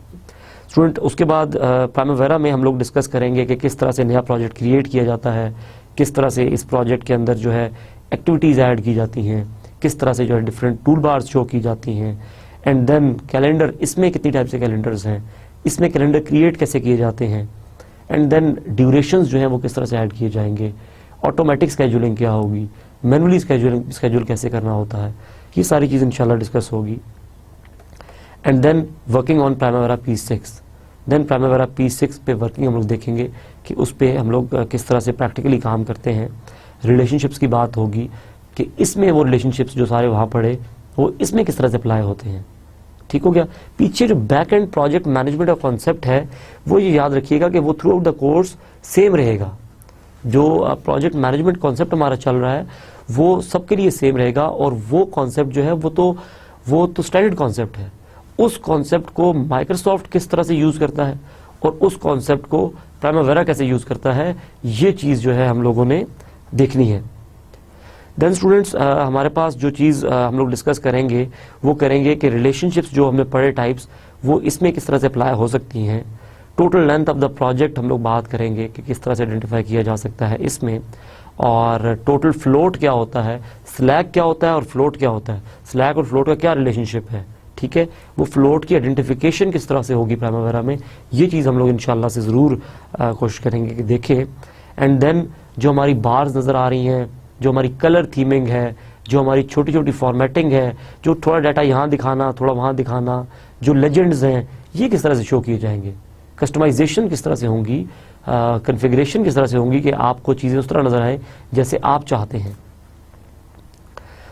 स्टूडेंट उसके बाद प्राइमावेरा में हम लोग डिस्कस करेंगे कि किस तरह से नया प्रोजेक्ट क्रिएट किया जाता है, किस तरह से इस प्रोजेक्ट के अंदर जो है एक्टिविटीज़ ऐड की जाती हैं, किस तरह से जो है डिफरेंट टूल बार्स शो की जाती हैं, एंड देन कैलेंडर, इसमें कितनी टाइप से कैलेंडर्स हैं, इसमें कैलेंडर क्रिएट कैसे किए जाते हैं, एंड देन ड्यूरेशंस जो हैं वो किस तरह से ऐड किए जाएंगे, ऑटोमेटिक स्केजुलिंग क्या होगी, मैनुअली स्केजुल कैसे करना होता है, ये सारी चीज़ इंशाल्लाह डिस्कस होगी। And then working on Primavera P6, then Primavera P6 पे वर्किंग हम लोग देखेंगे कि उस पर हम लोग किस तरह से प्रैक्टिकली काम करते हैं। रिलेशनशिप्स की बात होगी कि इसमें वो रिलेशनशिप्स जो सारे वहाँ पढ़े वो इसमें किस तरह से अप्लाई होते हैं। ठीक हो गया। पीछे जो बैक एंड प्रोजेक्ट मैनेजमेंट का कॉन्सेप्ट है वो ये याद रखिएगा कि वो through out the course same रहेगा। जो प्रोजेक्ट मैनेजमेंट कॉन्सेप्ट हमारा चल रहा है वो सबके लिए सेम रहेगा, और वो कॉन्सेप्ट जो है वो तो स्टैंडर्ड कॉन्सेप्ट है। उस कॉन्सेप्ट को माइक्रोसॉफ्ट किस तरह से यूज़ करता है और उस कॉन्सेप्ट को प्राइमावेरा कैसे यूज़ करता है, ये चीज़ जो है हम लोगों ने देखनी है। देन स्टूडेंट्स हमारे पास जो चीज़ हम लोग डिस्कस करेंगे वो करेंगे कि रिलेशनशिप्स जो हमने पढ़े टाइप्स वो इसमें किस तरह से अप्लाई हो सकती हैं। Total length of the project हम लोग बात करेंगे कि किस तरह से आइडेंटिफाई किया जा सकता है इसमें, और टोटल फ्लोट क्या होता है, स्लैग क्या होता है और फ्लोट क्या होता है, स्लैग और फ्लोट का क्या रिलेशनशिप है। ठीक है, वो फ्लोट की आइडेंटिफिकेशन किस तरह से होगी प्राइमावेरा में, ये चीज़ हम लोग इंशाल्लाह से ज़रूर कोशिश करेंगे कि देखें। एंड देन जो हमारी बार्स नज़र आ रही हैं, जो हमारी कलर थीमिंग है, जो हमारी छोटी छोटी फॉर्मेटिंग है, जो थोड़ा डाटा यहाँ दिखाना थोड़ा वहाँ दिखाना, जो लेजेंड्स हैं ये किस तरह से शो किए जाएंगे, कस्टमाइजेशन किस तरह से होंगी, कन्फिग्रेशन किस तरह से होंगी कि आपको चीज़ें उस तरह नज़र आए जैसे आप चाहते हैं।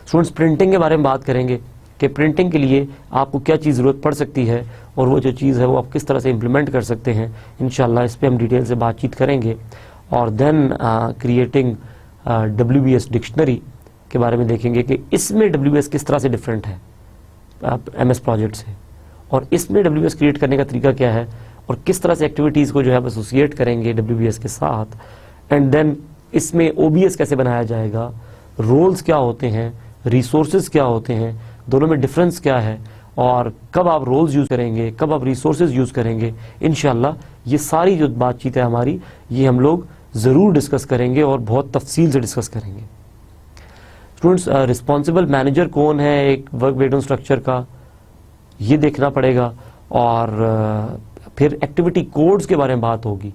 स्टूडेंट्स प्रिंटिंग के बारे में बात करेंगे कि प्रिंटिंग के लिए आपको क्या चीज़ ज़रूरत पड़ सकती है और वो जो चीज़ है वो आप किस तरह से इम्प्लीमेंट कर सकते हैं। इंशाल्लाह इस पर हम डिटेल से बातचीत करेंगे। और देन क्रिएटिंग WBS डिक्शनरी के बारे में देखेंगे कि इसमें WBS किस तरह से डिफरेंट है MS प्रोजेक्ट से, और इसमें WBS क्रिएट करने का तरीका क्या है और किस तरह से एक्टिविटीज़ को जो है एसोसिएट करेंगे WBS के साथ। एंड देन इसमें OBS कैसे बनाया जाएगा, रोल्स क्या होते हैं, रिसोर्सेज क्या होते हैं, दोनों में डिफरेंस क्या है, और कब आप रोल्स यूज़ करेंगे, कब आप रिसोर्सेज यूज़ करेंगे, इंशाल्लाह ये सारी जो बातचीत है हमारी, ये हम लोग ज़रूर डिस्कस करेंगे और बहुत तफसील से डिस्कस करेंगे। स्टूडेंट्स, रिस्पॉन्सिबल मैनेजर कौन है एक वर्क ब्रेकडाउन स्ट्रक्चर का, ये देखना पड़ेगा। और फिर एक्टिविटी कोड्स के बारे में बात होगी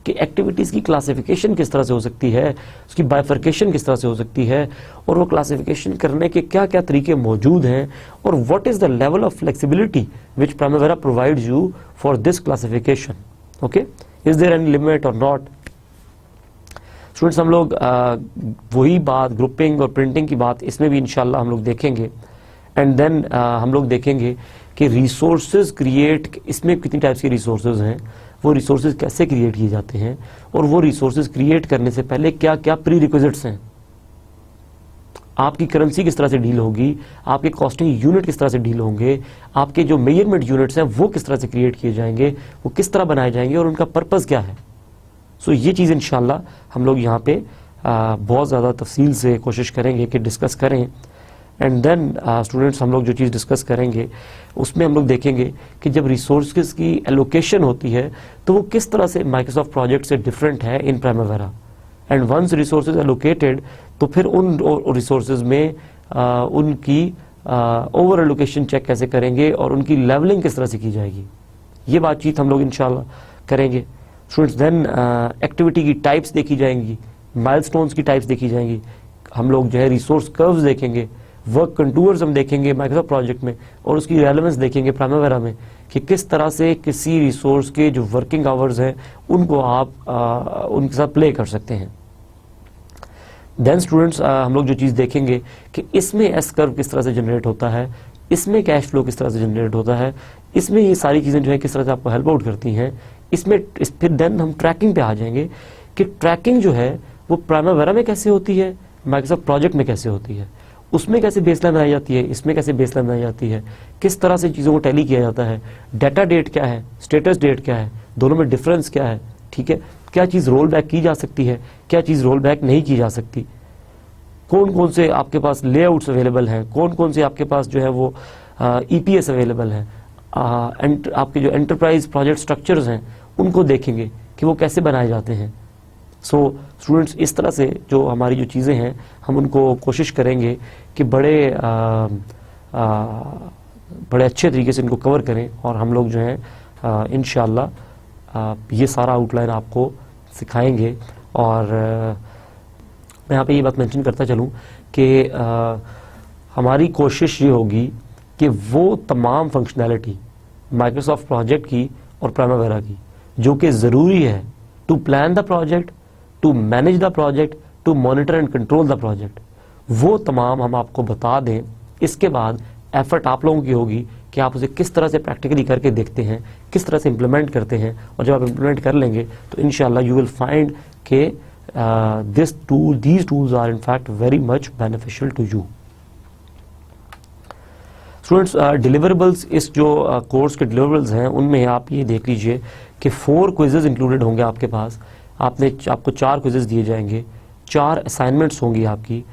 कि एक्टिविटीज़ की क्लासिफिकेशन किस तरह से हो सकती है, उसकी बाइफर्केशन किस तरह से हो सकती है, और वो क्लासिफिकेशन करने के क्या क्या तरीके मौजूद हैं, और what is the level of flexibility which Primavera provides you for this classification. Okay, is there any limit और नॉट। स्टूडेंट्स, हम लोग वही बात ग्रुपिंग और प्रिंटिंग की बात इसमें भी इंशाल्लाह हम लोग देखेंगे। एंड देन हम लोग देखेंगे कि रिसोर्सेज क्रिएट, इसमें कितनी टाइप्स के रिसोर्सेज हैं, वो रिसोर्सेज कैसे क्रिएट किए जाते हैं, और वो रिसोर्सेज क्रिएट करने से पहले क्या क्या प्री रिक्विजिट्स हैं, आपकी करेंसी किस तरह से डील होगी, आपके कॉस्टिंग यूनिट किस तरह से डील होंगे, आपके जो मेजरमेंट यूनिट्स हैं वो किस तरह से क्रिएट किए जाएंगे, वो किस तरह बनाए जाएंगे, और उनका पर्पज़ क्या है। सो ये चीज़ इंशाल्लाह हम लोग यहाँ पे बहुत ज़्यादा तफसील से कोशिश करेंगे कि डिस्कस करें। एंड देन स्टूडेंट्स, हम लोग जो चीज़ डिस्कस करेंगे उसमें हम लोग देखेंगे कि जब रिसोर्सेज की एलोकेशन होती है तो वो किस तरह से माइक्रोसॉफ्ट प्रोजेक्ट से डिफरेंट है in Primavera. And once resources allocated, तो फिर उन रिसोर्सेज में उनकी ओवर एलोकेशन चेक कैसे करेंगे और उनकी लेवलिंग किस तरह से की जाएगी, ये बातचीत हम लोग इंशाल्लाह करेंगे। स्टूडेंट्स, देन एक्टिविटी की टाइप्स देखी जाएंगी, माइलस्टोन्स की टाइप्स देखी जाएंगी, हम लोग जो है रिसोर्स कर्व्स देखेंगे, वर्क कंटूर्स हम देखेंगे माइक्रोसॉफ्ट प्रोजेक्ट में, और उसकी रेलेवेंस देखेंगे प्राइमवेरा में कि किस तरह से किसी रिसोर्स के जो वर्किंग आवर्स हैं उनको आप उनके साथ प्ले कर सकते हैं। देन स्टूडेंट्स, हम लोग जो चीज़ देखेंगे कि इसमें एस कर्व किस तरह से जनरेट होता है, इसमें कैश फ्लो किस तरह से जनरेट होता है, इसमें ये सारी चीज़ें जो है किस तरह से आपको हेल्प आउट करती हैं। इसमें फिर देन हम ट्रैकिंग पे आ जाएंगे कि ट्रैकिंग जो है वो प्राइमवेरा में कैसे होती है, माइक्रोसॉफ्ट प्रोजेक्ट में कैसे होती है, उसमें कैसे बेसलाइन बनाई जाती है, इसमें कैसे बेसलाइन बनाई जाती है, किस तरह से चीज़ों को टैली किया जाता है, डाटा डेट क्या है, स्टेटस डेट क्या है, दोनों में डिफरेंस क्या है, ठीक है, क्या चीज़ रोल बैक की जा सकती है, क्या चीज़ रोल बैक नहीं की जा सकती, कौन कौन से आपके पास लेआउट्स अवेलेबल हैं, कौन कौन से आपके पास जो है वो EPS अवेलेबल हैं, आपके जो एंटरप्राइज प्रोजेक्ट स्ट्रक्चर्स हैं उनको देखेंगे कि वो कैसे बनाए जाते हैं। सो स्टूडेंट्स, इस तरह से जो हमारी जो चीज़ें हैं हम उनको कोशिश करेंगे कि बड़े अच्छे तरीके से इनको कवर करें, और हम लोग जो है इंशाल्लाह ये सारा आउटलाइन आपको सिखाएंगे। और मैं यहाँ पे ये बात मेंशन करता चलूँ कि हमारी कोशिश ये होगी कि वो तमाम फंक्शनैलिटी माइक्रोसॉफ्ट प्रोजेक्ट की और प्राइमवेरा की जो कि ज़रूरी है to plan the project, to manage the project, to monitor and control the project, वो तमाम हम आपको बता दें। इसके बाद एफर्ट आप लोगों की होगी कि आप उसे किस तरह से प्रैक्टिकली करके देखते हैं, किस तरह से इम्प्लीमेंट करते हैं, और जब आप इम्प्लीमेंट कर लेंगे तो इंशाल्लाह यू विल फाइंड के these tools are in fact very much beneficial to you. Students, deliverables, इस जो कोर्स के डिलीवरेबल्स हैं उनमें आप ये देख लीजिए कि 4 क्विजेज इंक्लूडेड होंगे आपके पास। आपको 4 क्विजेज दिए जाएंगे, 4 असाइनमेंट्स होंगी आपकी,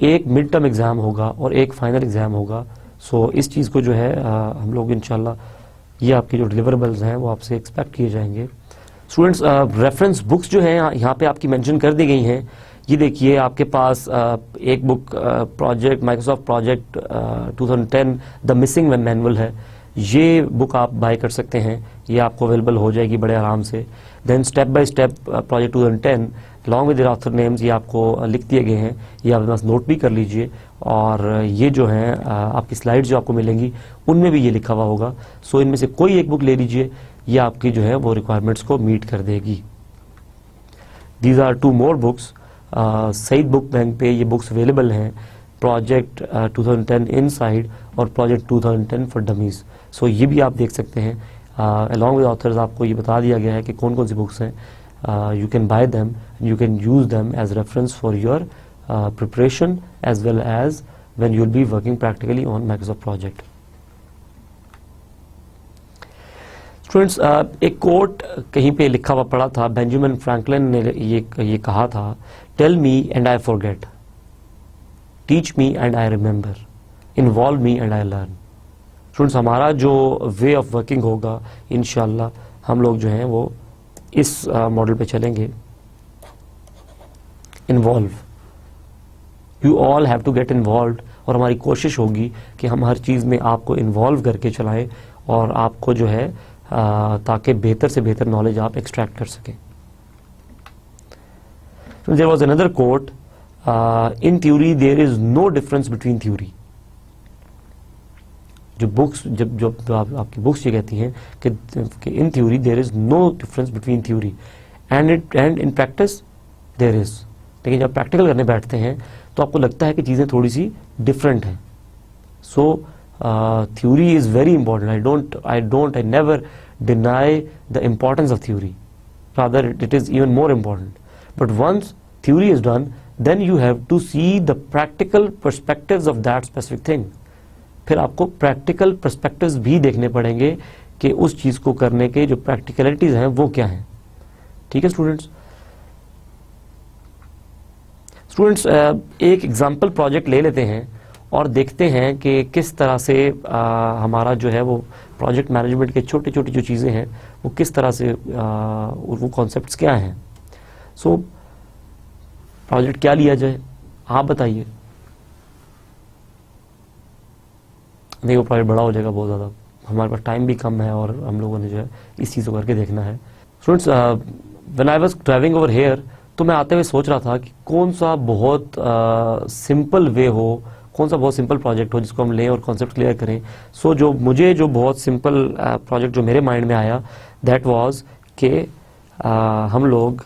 एक मिड टर्म एग्ज़ाम होगा और एक फाइनल एग्ज़ाम होगा। सो इस चीज़ को जो है हम लोग इंशाल्लाह ये आपके जो डिलीवरेबल्स हैं वो आपसे एक्सपेक्ट किए जाएंगे। स्टूडेंट्स, रेफरेंस बुक्स जो हैं यहाँ पे आपकी मेंशन कर दी गई हैं। ये देखिए आपके पास एक book project Microsoft project 2010 the missing manual है, ये बुक आप बाय कर सकते हैं, ये आपको अवेलेबल हो जाएगी बड़े आराम से। Then step by step project 2010 long with author names, ये आपको लिख दिए गए हैं, ये आप पास नोट भी कर लीजिए। और ये जो हैं आपकी स्लाइड्स जो आपको मिलेंगी उनमें भी ये लिखा हुआ होगा। सो इनमें से कोई एक बुक ले लीजिए, ये आपकी जो है वो रिक्वायरमेंट्स को मीट कर देगी। These are 2 more books, Saeed book bank पे ये बुक्स अवेलेबल हैं, प्रोजेक्ट 2010 इनसाइड और प्रोजेक्ट 2010 फॉर डमीज। सो ये भी आप देख सकते हैं, अलॉन्ग विद ऑथर्स आपको ये बता दिया गया है कि कौन कौन सी बुक्स हैं। You can buy them, you can use them as reference for your preparation as well as when you will be working practically on Microsoft Project. Students, एक कोट कहीं पे लिखा हुआ पड़ा था, बेंजामिन फ्रैंकलिन ने ये कहा था, tell me and I forget. Teach me and I remember, involve me and I learn. Students, हमारा जो वे ऑफ वर्किंग होगा इंशाल्लाह हम लोग जो हैं वो इस मॉडल पे चलेंगे, involve. You all have to get involve, और हमारी कोशिश होगी कि हम हर चीज़ में आपको इन्वॉल्व करके चलाएं और आपको जो है ताकि बेहतर से बेहतर नॉलेज आप एक्सट्रैक्ट कर सकें। There was another quote, in theory there is no difference between theory. जो बुक्स जब आपकी बुक्स ये कहती हैं कि in theory there is no difference between theory and in practice there is. लेकिन जब प्रैक्टिकल करने बैठते हैं तो आपको लगता है कि चीज़ें थोड़ी सी डिफरेंट हैं। So theory is very important. I never deny the importance of theory, rather it is even more important. But once theory is done, then you have to see the practical perspectives of that specific thing. फिर आपको practical perspectives भी देखने पड़ेंगे कि उस चीज़ को करने के जो प्रैक्टिकलिटीज़ हैं वो क्या हैं। ठीक है स्टूडेंट्स, एक एग्जाम्पल प्रोजेक्ट ले लेते हैं और देखते हैं कि किस तरह से हमारा जो है वो प्रोजेक्ट मैनेजमेंट के छोटी छोटी जो चीज़ें हैं वो किस तरह से वो कॉन्सेप्ट्स क्या हैं। सो प्रोजेक्ट क्या लिया जाए, आप बताइए। नहीं, वो प्रोजेक्ट बड़ा हो जाएगा बहुत ज़्यादा, हमारे पास टाइम भी कम है और हम लोगों ने जो है इस चीज़ को करके देखना है। Students, when I was driving over here, तो मैं आते हुए सोच रहा था कि कौन सा बहुत सिंपल वे हो, कौन सा बहुत सिंपल प्रोजेक्ट हो जिसको हम लें और कॉन्सेप्ट क्लियर करें। सो जो बहुत सिंपल प्रोजेक्ट जो मेरे माइंड में आया, दैट वाज कि हम लोग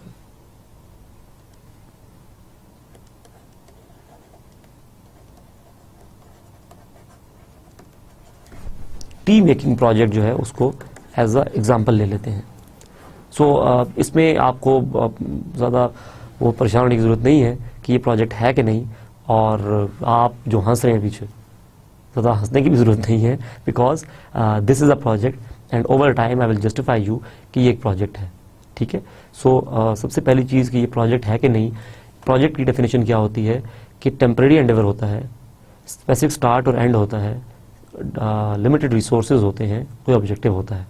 टी मेकिंग प्रोजेक्ट जो है उसको एज अ एग्जाम्पल ले लेते हैं। सो इसमें आपको ज़्यादा वो परेशान होने की ज़रूरत नहीं है कि ये प्रोजेक्ट है कि नहीं, और आप जो हंस रहे हैं पीछे, ज़्यादा हंसने की भी ज़रूरत नहीं है, because this is a project and over time I will justify you कि ये एक प्रोजेक्ट है। ठीक है, सो सबसे पहली चीज़ कि ये प्रोजेक्ट है कि नहीं। प्रोजेक्ट की डेफिनेशन क्या होती है कि टेम्परेरी एंडेवर होता है, स्पेसिफिक स्टार्ट और एंड होता है, लिमिटेड रिसोर्सेज होते हैं, कोई ऑब्जेक्टिव होता है।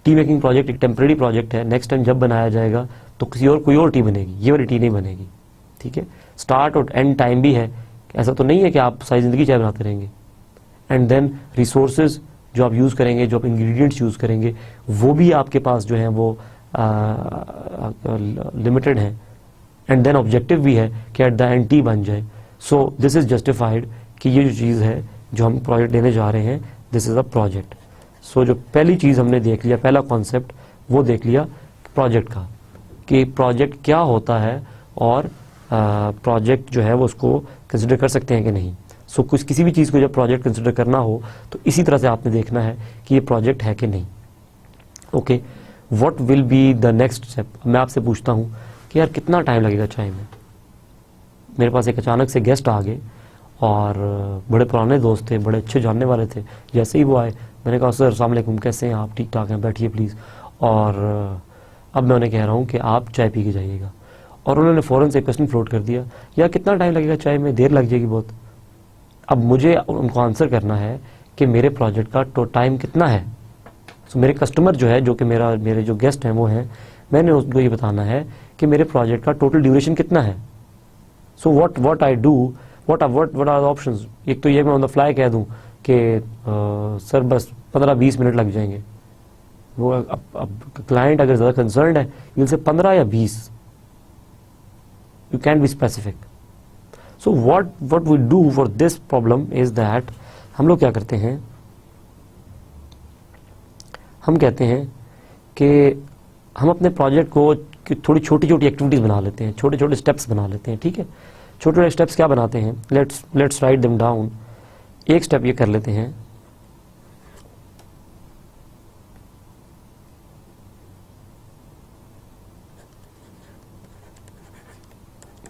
टी मेकिंग प्रोजेक्ट एक टेम्परेरी प्रोजेक्ट है, नेक्स्ट टाइम जब बनाया जाएगा तो कोई और टी बनेगी, ये वाली टी नहीं बनेगी। ठीक है, स्टार्ट और एंड टाइम भी है, ऐसा तो नहीं है कि आप सारी ज़िंदगी चाय बनाते रहेंगे। एंड देन रिसोर्सेज जो आप यूज़ करेंगे, जो आप इंग्रेडिएंट्स यूज़ करेंगे, वो भी आपके पास जो है वो लिमिटेड है। एंड देन ऑब्जेक्टिव भी है कि एट द एंड टी बन जाए। सो दिस इज़ जस्टिफाइड कि ये जो चीज़ है जो हम प्रोजेक्ट लेने जा रहे हैं, दिस इज़ अ प्रोजेक्ट। सो जो पहली चीज़ हमने देख लिया, पहला कॉन्सेप्ट वो देख लिया प्रोजेक्ट का, कि प्रोजेक्ट क्या होता है और प्रोजेक्ट जो है वो उसको कंसिडर कर सकते हैं कि नहीं। सो किसी भी चीज़ को जब प्रोजेक्ट कंसिडर करना हो तो इसी तरह से आपने देखना है कि ये प्रोजेक्ट है कि नहीं। Okay, what will be the next step. मैं आपसे पूछता हूँ कि यार कितना टाइम लगेगा चाय में। मेरे पास एक अचानक से गेस्ट आ गए और बड़े पुराने दोस्त थे, बड़े अच्छे जानने वाले थे। जैसे ही वो आए मैंने कहा सर अस्सलाम वालेकुम, कैसे हैं आप, ठीक ठाक हैं, बैठिए प्लीज़। और अब मैं उन्हें कह रहा हूँ कि आप चाय पी के जाइएगा, और उन्होंने फ़ौरन से क्वेश्चन फ्लोट कर दिया, यार कितना टाइम लगेगा चाय में, देर लग जाएगी बहुत। अब मुझे उनको आंसर करना है कि मेरे प्रोजेक्ट का टाइम कितना है। सो मेरे कस्टमर जो है, जो कि मेरे जो गेस्ट हैं वो हैं, मैंने उनको ये बताना है कि मेरे प्रोजेक्ट का टोटल ड्यूरेशन कितना है। So what I do, what are the options. एक तो ये मैं ऑन द फ्लाई कह दूँ कि सर बस 15-20 मिनट लग जाएंगे। वो अब क्लाइंट अगर ज़्यादा कंसर्न है, यू विल से 15 या 20, you can be specific. So what we do for this problem is that, हम लोग क्या करते हैं, हम कहते हैं कि हम अपने प्रोजेक्ट को थोड़ी छोटी छोटी एक्टिविटीज़ बना लेते हैं, छोटे छोटे स्टेप्स बना लेते हैं। ठीक है, छोटे छोटे स्टेप्स क्या बनाते हैं, लेट्स राइट देम डाउन। एक स्टेप ये कर लेते हैं,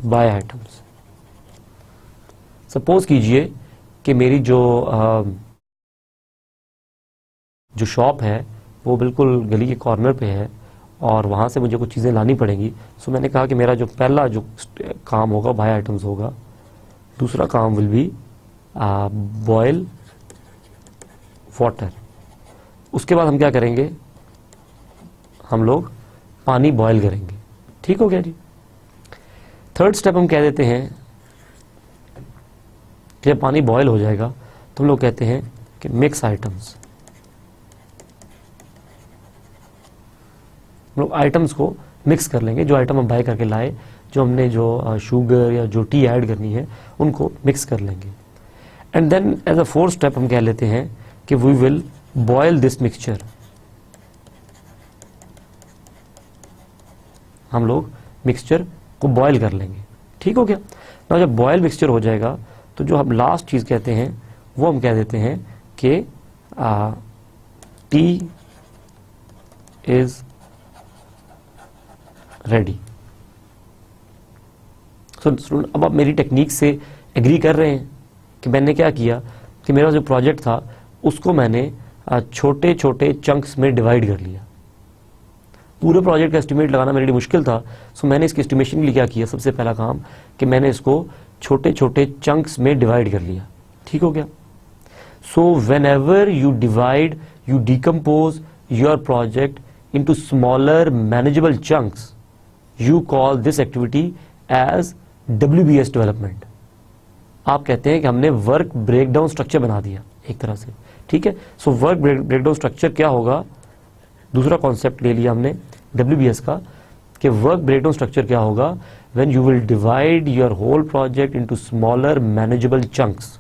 बाय आइटम्स। सपोज कीजिए कि मेरी जो शॉप है वो बिल्कुल गली के कॉर्नर पे है और वहाँ से मुझे कुछ चीज़ें लानी पड़ेंगी। सो मैंने कहा कि मेरा जो पहला जो काम होगा बाय आइटम्स होगा। दूसरा काम विल बी बॉयल वाटर। उसके बाद हम क्या करेंगे, हम लोग पानी बॉयल करेंगे। ठीक हो गया जी। थर्ड स्टेप हम कह देते हैं कि जब पानी बॉयल हो जाएगा तो हम लोग कहते हैं कि मिक्स आइटम्स। हम लोग आइटम्स को मिक्स कर लेंगे, जो आइटम हम बाय करके लाए, जो हमने जो शुगर या जो टी ऐड करनी है उनको मिक्स कर लेंगे। And then as a fourth step हम कह लेते हैं कि we will boil this mixture. हम लोग मिक्सचर को बॉयल कर लेंगे। ठीक हो गया ना। जब बॉयल मिक्सचर हो जाएगा तो जो हम लास्ट चीज कहते हैं वो हम कह देते हैं कि टी इज रेडी। अब आप मेरी टेक्निक से एग्री कर रहे हैं कि मैंने क्या किया कि मेरा जो प्रोजेक्ट था उसको मैंने छोटे छोटे चंक्स में डिवाइड कर लिया। पूरे प्रोजेक्ट का एस्टिमेट लगाना मेरे लिए मुश्किल था, सो मैंने इसकी एस्टिमेशन के लिए क्या किया, सबसे पहला काम कि मैंने इसको छोटे छोटे चंक्स में डिवाइड कर लिया। ठीक हो गया। So whenever you divide, you decompose your project into smaller manageable chunks, you call this activity as WBS development. आप कहते हैं कि हमने वर्क ब्रेकडाउन स्ट्रक्चर बना दिया एक तरह से। ठीक है। सो वर्क ब्रेकडाउन स्ट्रक्चर क्या होगा, दूसरा कॉन्सेप्ट ले लिया हमने WBS का कि वर्क ब्रेकडाउन स्ट्रक्चर क्या होगा, when you will divide your whole project into smaller manageable chunks.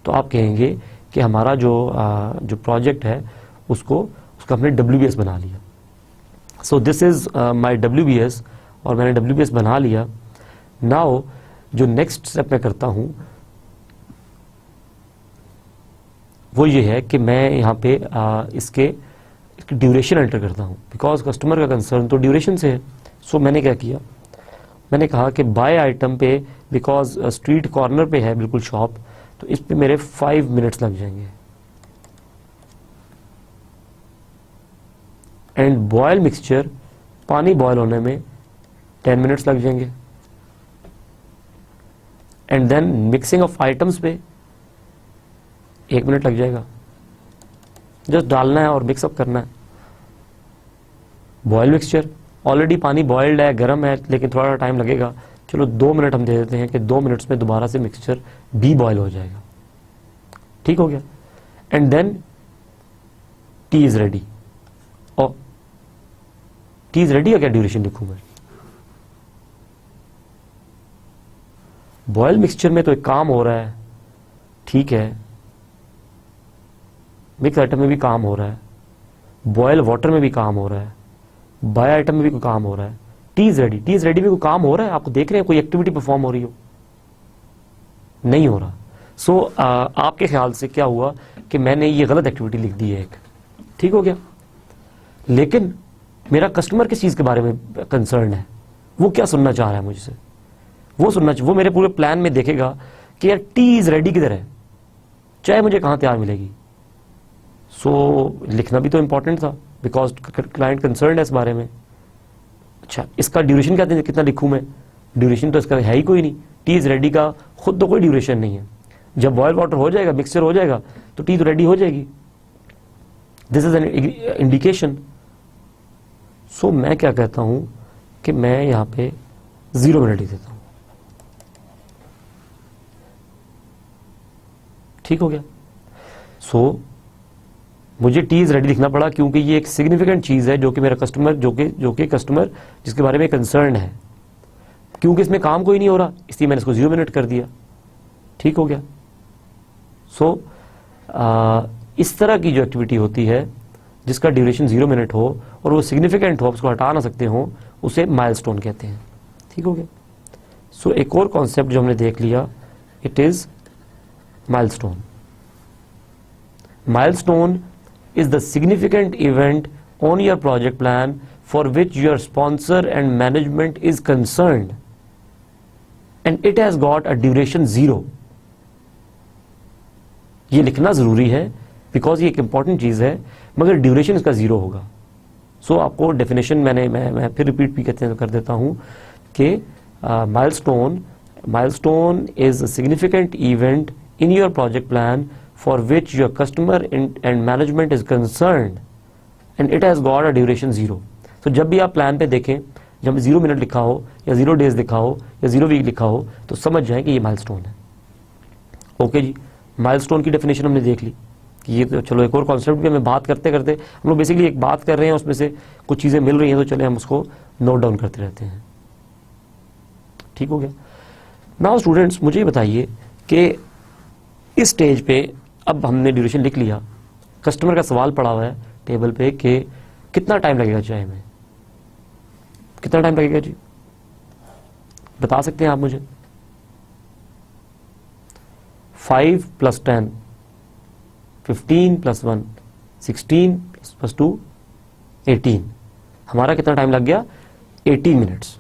तो आप कहेंगे कि हमारा जो प्रोजेक्ट है उसका हमने WBS बना लिया। So this is my WBS, और मैंने WBS बना लिया। नाउ जो नेक्स्ट स्टेप मैं करता हूं वो ये है कि मैं यहाँ पे इसके ड्यूरेशन एंटर करता हूँ, बिकॉज कस्टमर का कंसर्न तो ड्यूरेशन से है। सो मैंने क्या किया, मैंने कहा कि बाय आइटम पे, बिकॉज स्ट्रीट कॉर्नर पे है बिल्कुल शॉप, तो इस पे मेरे 5 मिनट्स लग जाएंगे। एंड बॉयल मिक्सचर, पानी बॉयल होने में 10 मिनट्स लग जाएंगे। And then mixing of items पे 1 मिनट लग जाएगा। जस्ट डालना है और मिक्सअप करना है। बॉयल मिक्सचर, ऑलरेडी पानी बॉइल्ड है, गर्म है, लेकिन थोड़ा टाइम लगेगा, चलो 2 मिनट हम दे देते हैं कि 2 मिनट्स में दोबारा से मिक्सचर भी बॉयल हो जाएगा। ठीक हो गया। And then tea is ready. और टी इज रेडी का क्या ड्यूरेशन लिखूं मैं? बॉयल मिक्सचर में तो एक काम हो रहा है, ठीक है, मिक्स आइटम में भी काम हो रहा है, बॉयल वाटर में भी काम हो रहा है, बाय आइटम में भी कोई काम हो रहा है, T is ready. T is ready में कोई काम हो रहा है? आपको देख रहे हैं कोई एक्टिविटी परफॉर्म हो रही हो? नहीं हो रहा। सो आपके ख्याल से क्या हुआ कि मैंने ये गलत एक्टिविटी लिख दी है एक। ठीक हो गया। लेकिन मेरा कस्टमर किस चीज के बारे में कंसर्न है, वो क्या सुनना चाह रहा है मुझसे, वो मेरे पूरे प्लान में देखेगा कि यार टी इज रेडी किधर है, चाहे मुझे कहां तैयार मिलेगी। सो लिखना भी तो इंपॉर्टेंट था, बिकॉज क्लाइंट कंसर्न है इस बारे में। अच्छा, इसका ड्यूरेशन क्या, कितना लिखूं मैं? ड्यूरेशन तो इसका है ही कोई नहीं। टी इज रेडी का खुद तो कोई ड्यूरेशन नहीं है। जब बॉयल वाटर हो जाएगा, मिक्सचर हो जाएगा, तो टी तो रेडी हो जाएगी। This is an indication. So मैं क्या कहता हूं कि मैं यहां पे 0 मिनट ही देता हूं। ठीक हो गया। सो मुझे टी इज रेडी लिखना पड़ा क्योंकि ये एक सिग्निफिकेंट चीज है जो कि मेरा कस्टमर, जो कि कस्टमर जिसके बारे में कंसर्न है, क्योंकि इसमें काम कोई नहीं हो रहा, इसलिए मैंने इसको 0 मिनट कर दिया। ठीक हो गया। सो इस तरह की जो एक्टिविटी होती है जिसका ड्यूरेशन 0 मिनट हो और वो सिग्निफिकेंट हो, उसको हटा ना सकते हो, उसे माइलस्टोन कहते हैं। ठीक हो गया। सो एक और कॉन्सेप्ट जो हमने देख लिया, it is milestone. Milestone is the significant event on your project plan for which your sponsor and management is concerned, and it has got a duration 0. ये लिखना जरूरी है बिकॉज ये एक इंपॉर्टेंट चीज है, मगर ड्यूरेशन इसका 0 होगा। सो आपको डेफिनेशन मैं फिर रिपीट भी कर देता हूं कि milestone milestone is a significant event in your project plan for which your customer and management is concerned and it has got a duration 0. So जब भी आप प्लान पे देखें, जब 0 मिनट लिखा हो या 0 डेज लिखा हो या 0 वीक लिखा हो तो समझ जाएं कि ये माइलस्टोन है. ओके जी, माइलस्टोन की डेफिनेशन हमने देख ली कि ये तो चलो एक और कॉन्सेप्ट भी हमें बात करते करते हम लोग बेसिकली एक बात कर रहे हैं, उसमें से कुछ चीज़ें मिल रही हैं तो चले हम उसको नोट डाउन करते रहते हैं. ठीक हो गया. नाउ स्टूडेंट्स मुझे बताइए कि इस स्टेज पे अब हमने ड्यूरेशन लिख लिया, कस्टमर का सवाल पड़ा हुआ है टेबल पे कि कितना टाइम लगेगा चाय में, कितना टाइम लगेगा जी, बता सकते हैं आप मुझे? 5 + 10, 15 + 1, 16 + 2, 18. हमारा कितना टाइम लग गया? 18 मिनट्स.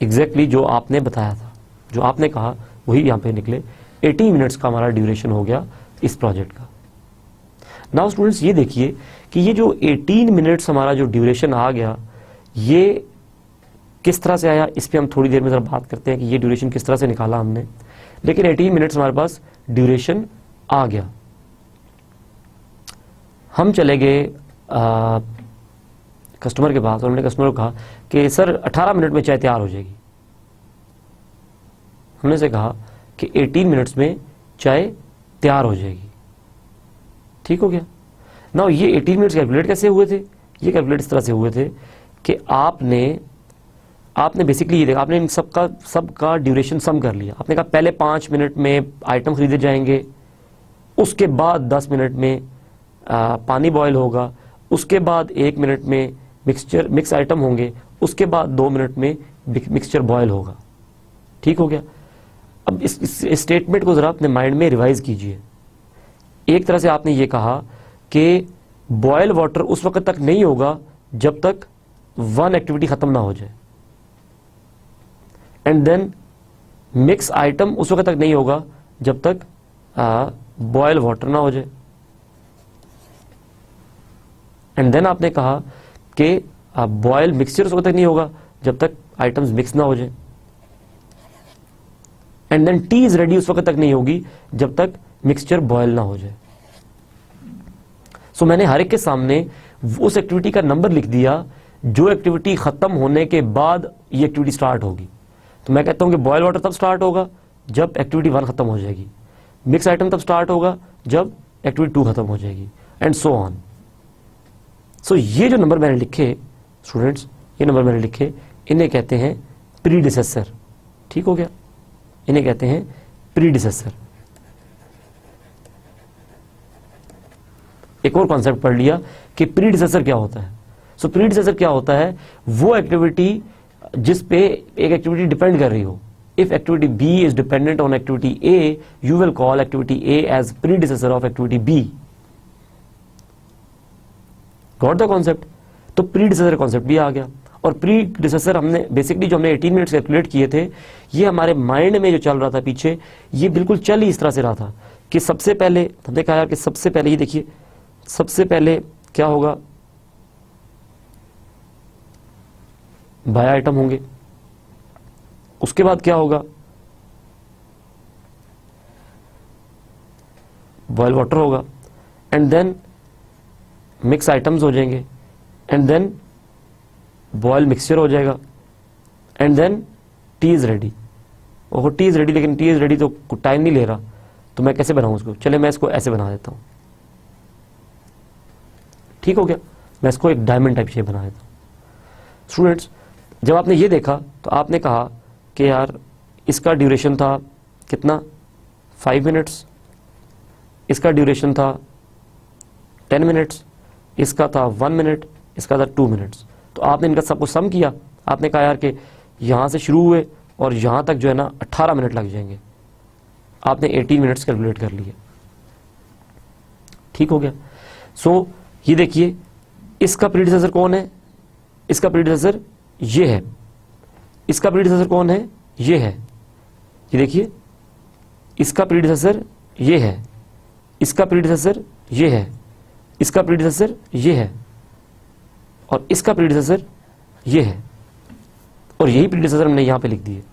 एग्जैक्टली जो आपने बताया था, जो आपने कहा वही यहाँ पे निकले. 18 मिनट्स का हमारा ड्यूरेशन हो गया इस प्रोजेक्ट का. नाउ स्टूडेंट्स ये देखिए कि ये जो 18 मिनट्स हमारा जो ड्यूरेशन आ गया, ये किस तरह से आया, इस पर हम थोड़ी देर में जरा बात करते हैं कि ये ड्यूरेशन किस तरह से निकाला हमने. लेकिन 18 मिनट्स हमारे पास ड्यूरेशन आ गया. हम चले गए कस्टमर के पास और हमने कस्टमर को कहा कि सर 18 मिनट में चाय तैयार हो जाएगी. हमने से कहा कि 18 मिनट्स में चाय तैयार हो जाएगी. ठीक हो गया. नाउ ये 18 मिनट्स कैलकुलेट कैसे हुए थे? ये कैलकुलेट इस तरह से हुए थे कि आपने बेसिकली ये देखा, आपने इन सबका ड्यूरेशन सम कर लिया. आपने कहा पहले 5 मिनट में आइटम खरीदे जाएंगे, उसके बाद 10 मिनट में पानी बॉयल होगा, उसके बाद 1 मिनट में मिक्स आइटम होंगे, उसके बाद 2 मिनट में मिक्सचर बॉयल होगा. ठीक हो गया. अब इस स्टेटमेंट को जरा अपने माइंड में रिवाइज कीजिए. एक तरह से आपने ये कहा कि बॉयल वाटर उस वक्त तक नहीं होगा जब तक 1 एक्टिविटी खत्म ना हो जाए, एंड देन मिक्स आइटम उस वक्त तक नहीं होगा जब तक बॉयल वाटर ना हो जाए, एंड देन आपने कहा कि बॉयल मिक्सचर उस वक्त तक नहीं होगा जब तक आइटम्स मिक्स ना हो जाए, and then tea is ready उस वक्त तक नहीं होगी जब तक मिक्सचर बॉयल ना हो जाए. सो मैंने हर एक के सामने उस एक्टिविटी का नंबर लिख दिया जो एक्टिविटी खत्म होने के बाद ये एक्टिविटी स्टार्ट होगी. तो मैं कहता हूं कि बॉयल वाटर तब स्टार्ट होगा जब एक्टिविटी 1 खत्म हो जाएगी, मिक्स आइटम तब स्टार्ट होगा जब एक्टिविटी 2 खत्म हो जाएगी, एंड सो ऑन. सो ये जो नंबर मैंने लिखे स्टूडेंट्स, ये नंबर मैंने लिखे, इन्हें कहते हैं प्रीडिसेसर. ठीक हो गया. इन्हें कहते हैं प्रीडिसेसर. एक और कॉन्सेप्ट पढ़ लिया कि प्रीडिसेसर क्या होता है. सो प्रीडिसेसर क्या होता है? वो एक्टिविटी जिस पे एक एक्टिविटी डिपेंड कर रही हो. If activity B is dependent on activity A, you will call activity A as predecessor of activity B. Got the concept? तो प्रीडिसेसर कॉन्सेप्ट भी आ गया. और प्रीडिसेसर हमने बेसिकली जो हमने 18 मिनट्स कैलकुलेट किए थे, ये हमारे माइंड में जो चल रहा था पीछे, ये बिल्कुल चल ही इस तरह से रहा था कि सबसे पहले हमने कहा यार कि सबसे पहले ये देखिए, सबसे पहले क्या होगा, बाय आइटम होंगे, उसके बाद क्या होगा, बॉयल वाटर होगा, एंड देन मिक्स आइटम्स हो जाएंगे, एंड देन बॉयल मिक्सचर हो जाएगा, and then tea is ready. और टी इज रेडी, लेकिन टी इज रेडी तो टाइम नहीं ले रहा, तो मैं कैसे बनाऊं उसको? चले मैं इसको ऐसे बना देता हूं. ठीक हो गया. मैं इसको एक डायमंड टाइप शेप बना देता हूं. स्टूडेंट्स जब आपने ये देखा तो आपने कहा कि यार इसका ड्यूरेशन था कितना, 5 मिनट्स, इसका ड्यूरेशन था 10 मिनट्स, इसका था 1 मिनट, इसका था 2 मिनट्स. तो आपने इनका सबको सम किया. आपने कहा यार कि यहाँ से शुरू हुए और यहाँ तक जो है ना 18 मिनट लग जाएंगे. आपने 18 मिनट्स कैलकुलेट कर लिए. ठीक हो गया. सो ये देखिए, इसका प्रीडिसेसर कौन है? इसका प्रीडिसेसर ये है. इसका प्रीडिसेसर कौन है? ये है. ये देखिए, इसका प्रीडिसेसर ये है, इसका प्रीडिसेसर ये है, इसका प्रीडिसेसर ये है, और इसका प्रीडिसेसर ये है. और यही प्रीडिसेसर हमने यहां पे लिख दिए.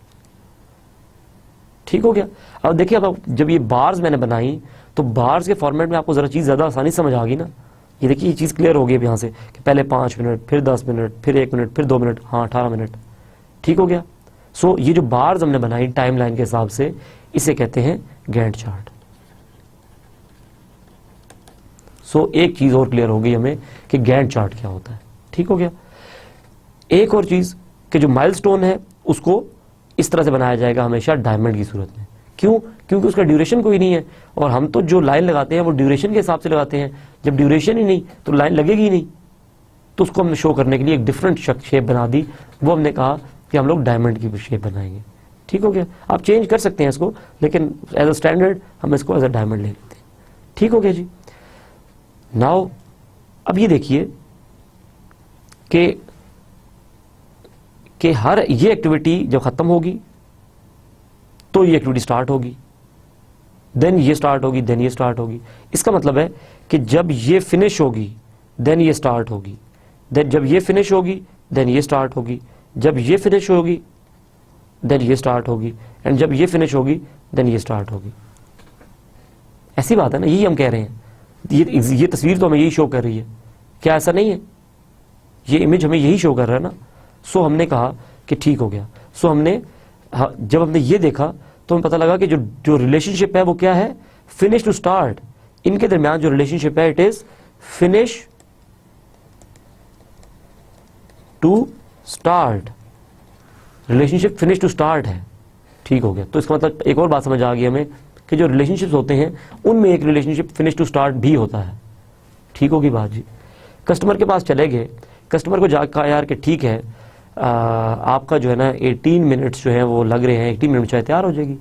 ठीक हो गया। अब देखिए, अब जब ये बार्स मैंने बनाई तो बार्स के फॉर्मेट में आपको ज़रा चीज़ ज़्यादा आसानी समझ आ गई ना। ये देखिए, ये चीज़ क्लियर हो गई अब यहाँ से कि पहले 5 मिनट, फिर 10 मिनट, फिर 1 मिनट, फिर 2 मिनट, हाँ 18 मिनट, ठीक हो गया। सो ये जो बार्स हमने बनाई टाइमलाइन के हिसाब से, इसे कहते हैं गैंट चार्ट। सो एक चीज़ और क्लियर हो गई हमें कि गैंट चार्ट क्या होता है, ठीक हो गया। एक और चीज़ कि जो माइलस्टोन है उसको इस तरह से बनाया जाएगा हमेशा डायमंड की सूरत में। क्यों? क्योंकि उसका ड्यूरेशन कोई नहीं है, और हम तो जो लाइन लगाते हैं वो ड्यूरेशन के हिसाब से लगाते हैं। जब ड्यूरेशन ही नहीं तो लाइन लगेगी ही नहीं, तो उसको हमने शो करने के लिए एक डिफरेंट शेप बना दी। वो हमने कहा कि हम लोग डायमंड की शेप बनाएंगे, ठीक हो गया। आप चेंज कर सकते हैं इसको, लेकिन एज अ स्टैंडर्ड हम इसको एज अ डायमंड ले लेते हैं, ठीक हो गया जी। नाउ अब ये देखिए कि हर ये एक्टिविटी जब खत्म होगी तो ये एक्टिविटी स्टार्ट होगी, देन ये स्टार्ट होगी, देन ये स्टार्ट होगी। इसका मतलब है कि जब ये फिनिश होगी देन ये स्टार्ट होगी, देन जब ये फिनिश होगी देन ये स्टार्ट होगी, जब ये फिनिश होगी देन ये स्टार्ट होगी, एंड जब ये फिनिश होगी देन ये स्टार्ट होगी। ऐसी बात है ना, यही हम कह रहे हैं। ये तस्वीर तो हमें यही शो कर रही है, क्या ऐसा नहीं है? ये इमेज हमें यही शो कर रहा है ना। सो हमने कहा कि ठीक हो गया। सो हमने जब हमने ये देखा तो हमें पता लगा कि जो रिलेशनशिप है वो क्या है, फिनिश टू स्टार्ट। इनके दरमियान जो रिलेशनशिप है it is finish to start. Relationship finish to start है, ठीक हो गया। तो इसका मतलब एक और बात समझ आ गई हमें कि जो रिलेशनशिप्स होते हैं उनमें एक रिलेशनशिप फिनिश टू स्टार्ट भी होता है, ठीक होगी बात जी। कस्टमर के पास चले गए, कस्टमर को जाकर कहा यार कि ठीक है आपका जो है ना 18 मिनट्स जो है वो लग रहे हैं, 18 मिनट में चाय तैयार हो जाएगी।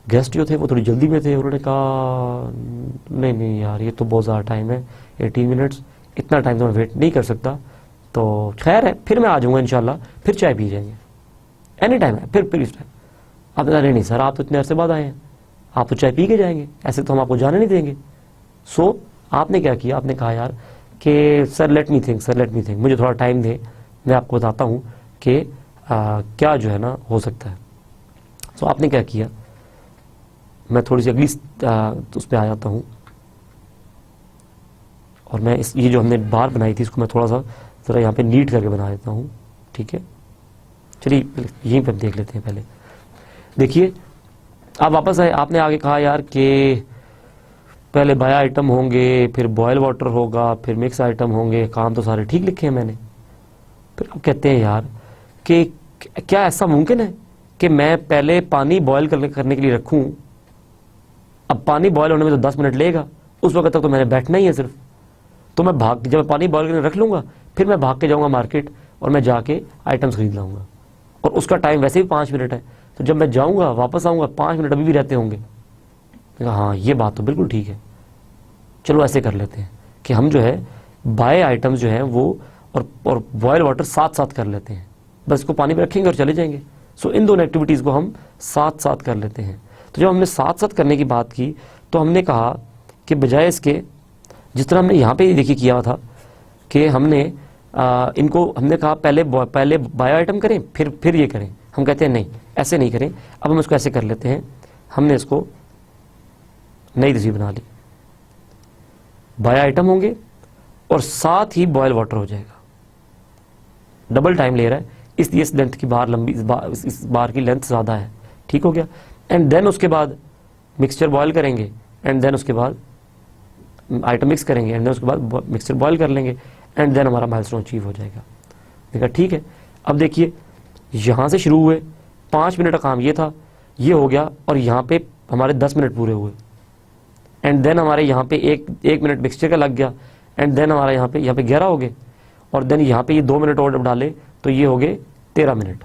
गेस्ट जो थे वो थोड़ी जल्दी में थे, उन्होंने कहा नहीं नहीं यार ये तो बहुत ज़्यादा टाइम है, 18 मिनट्स इतना टाइम तो मैं वेट नहीं कर सकता, तो खैर है फिर मैं आ जाऊँगा इंशाल्लाह, फिर चाय पी जाएंगे, एनी टाइम है फिर इस टाइम। आप नहीं सर आप तो इतने अरसे बाद आए हैं, आप तो चाय पी के जाएंगे, ऐसे तो हम आपको जाने नहीं देंगे। सो आपने क्या किया, आपने कहा यार कि सर लेट मी थिंक, मुझे थोड़ा टाइम दे, मैं आपको बताता हूँ कि क्या जो है ना हो सकता है। सो आपने क्या किया, मैं थोड़ी सी अगली उस पर आ जाता हूँ, और मैं ये जो हमने बार बनाई थी इसको मैं थोड़ा सा ज़रा यहाँ पे नीट करके बना देता हूँ, ठीक है। चलिए यहीं पर देख लेते हैं। पहले देखिए आप वापस आए, आपने आगे कहा यार कि पहले बाया आइटम होंगे, फिर बॉयल वाटर होगा, फिर मिक्स आइटम होंगे, काम तो सारे ठीक लिखे हैं मैंने। फिर आप कहते हैं यार कि क्या ऐसा मुमकिन है कि मैं पहले पानी बॉयल करने के लिए रखूं, अब पानी बॉयल होने में तो 10 मिनट लेगा, उस वक्त तक तो मैंने बैठना ही है सिर्फ, तो मैं जब पानी बॉयल करके रख लूँगा फिर मैं भाग के जाऊँगा मार्केट और मैं जाके आइटम्स खरीद लाऊंगा, और उसका टाइम वैसे भी 5 मिनट है, तो जब मैं जाऊँगा वापस आऊँगा 5 मिनट अभी भी रहते होंगे। हाँ ये बात तो बिल्कुल ठीक है, चलो ऐसे कर लेते हैं कि हम जो है बाय आइटम्स जो हैं वो और बॉयल वाटर साथ साथ कर लेते हैं, बस इसको पानी में रखेंगे और चले जाएंगे। सो इन दोनों एक्टिविटीज़ को हम साथ साथ कर लेते हैं। तो जब हमने साथ साथ करने की बात की तो हमने कहा कि बजाय इसके, जिस तरह हमने यहाँ पे देखिए किया था कि हमने इनको हमने कहा पहले बायो आइटम करें फिर ये करें, हम कहते हैं नहीं ऐसे नहीं करें, अब हम इसको ऐसे कर लेते हैं। हमने इसको नई तस्वीर बना ली, बायो आइटम होंगे और साथ ही बॉयल वाटर हो जाएगा, डबल टाइम ले रहा है इसलिए इस लेंथ की बार लंबी, इस बार की लेंथ ज़्यादा है, ठीक हो गया। एंड देन उसके बाद मिक्सचर बॉयल करेंगे, एंड देन उसके बाद आइटम मिक्स करेंगे, एंड देन उसके बाद मिक्सचर बॉयल कर लेंगे, एंड देन हमारा माइलस्टोन अचीव हो जाएगा। देखा ठीक है। अब देखिए यहाँ से शुरू हुए 5 मिनट का काम ये था, ये हो गया, और यहाँ पे हमारे 10 मिनट पूरे हुए, एंड देन हमारे यहाँ पे एक मिनट मिक्सचर का लग गया, एंड देन हमारा यहाँ पे 11 हो गए, और देन यहाँ पे ये 2 मिनट और डाले तो ये हो गए 13 मिनट।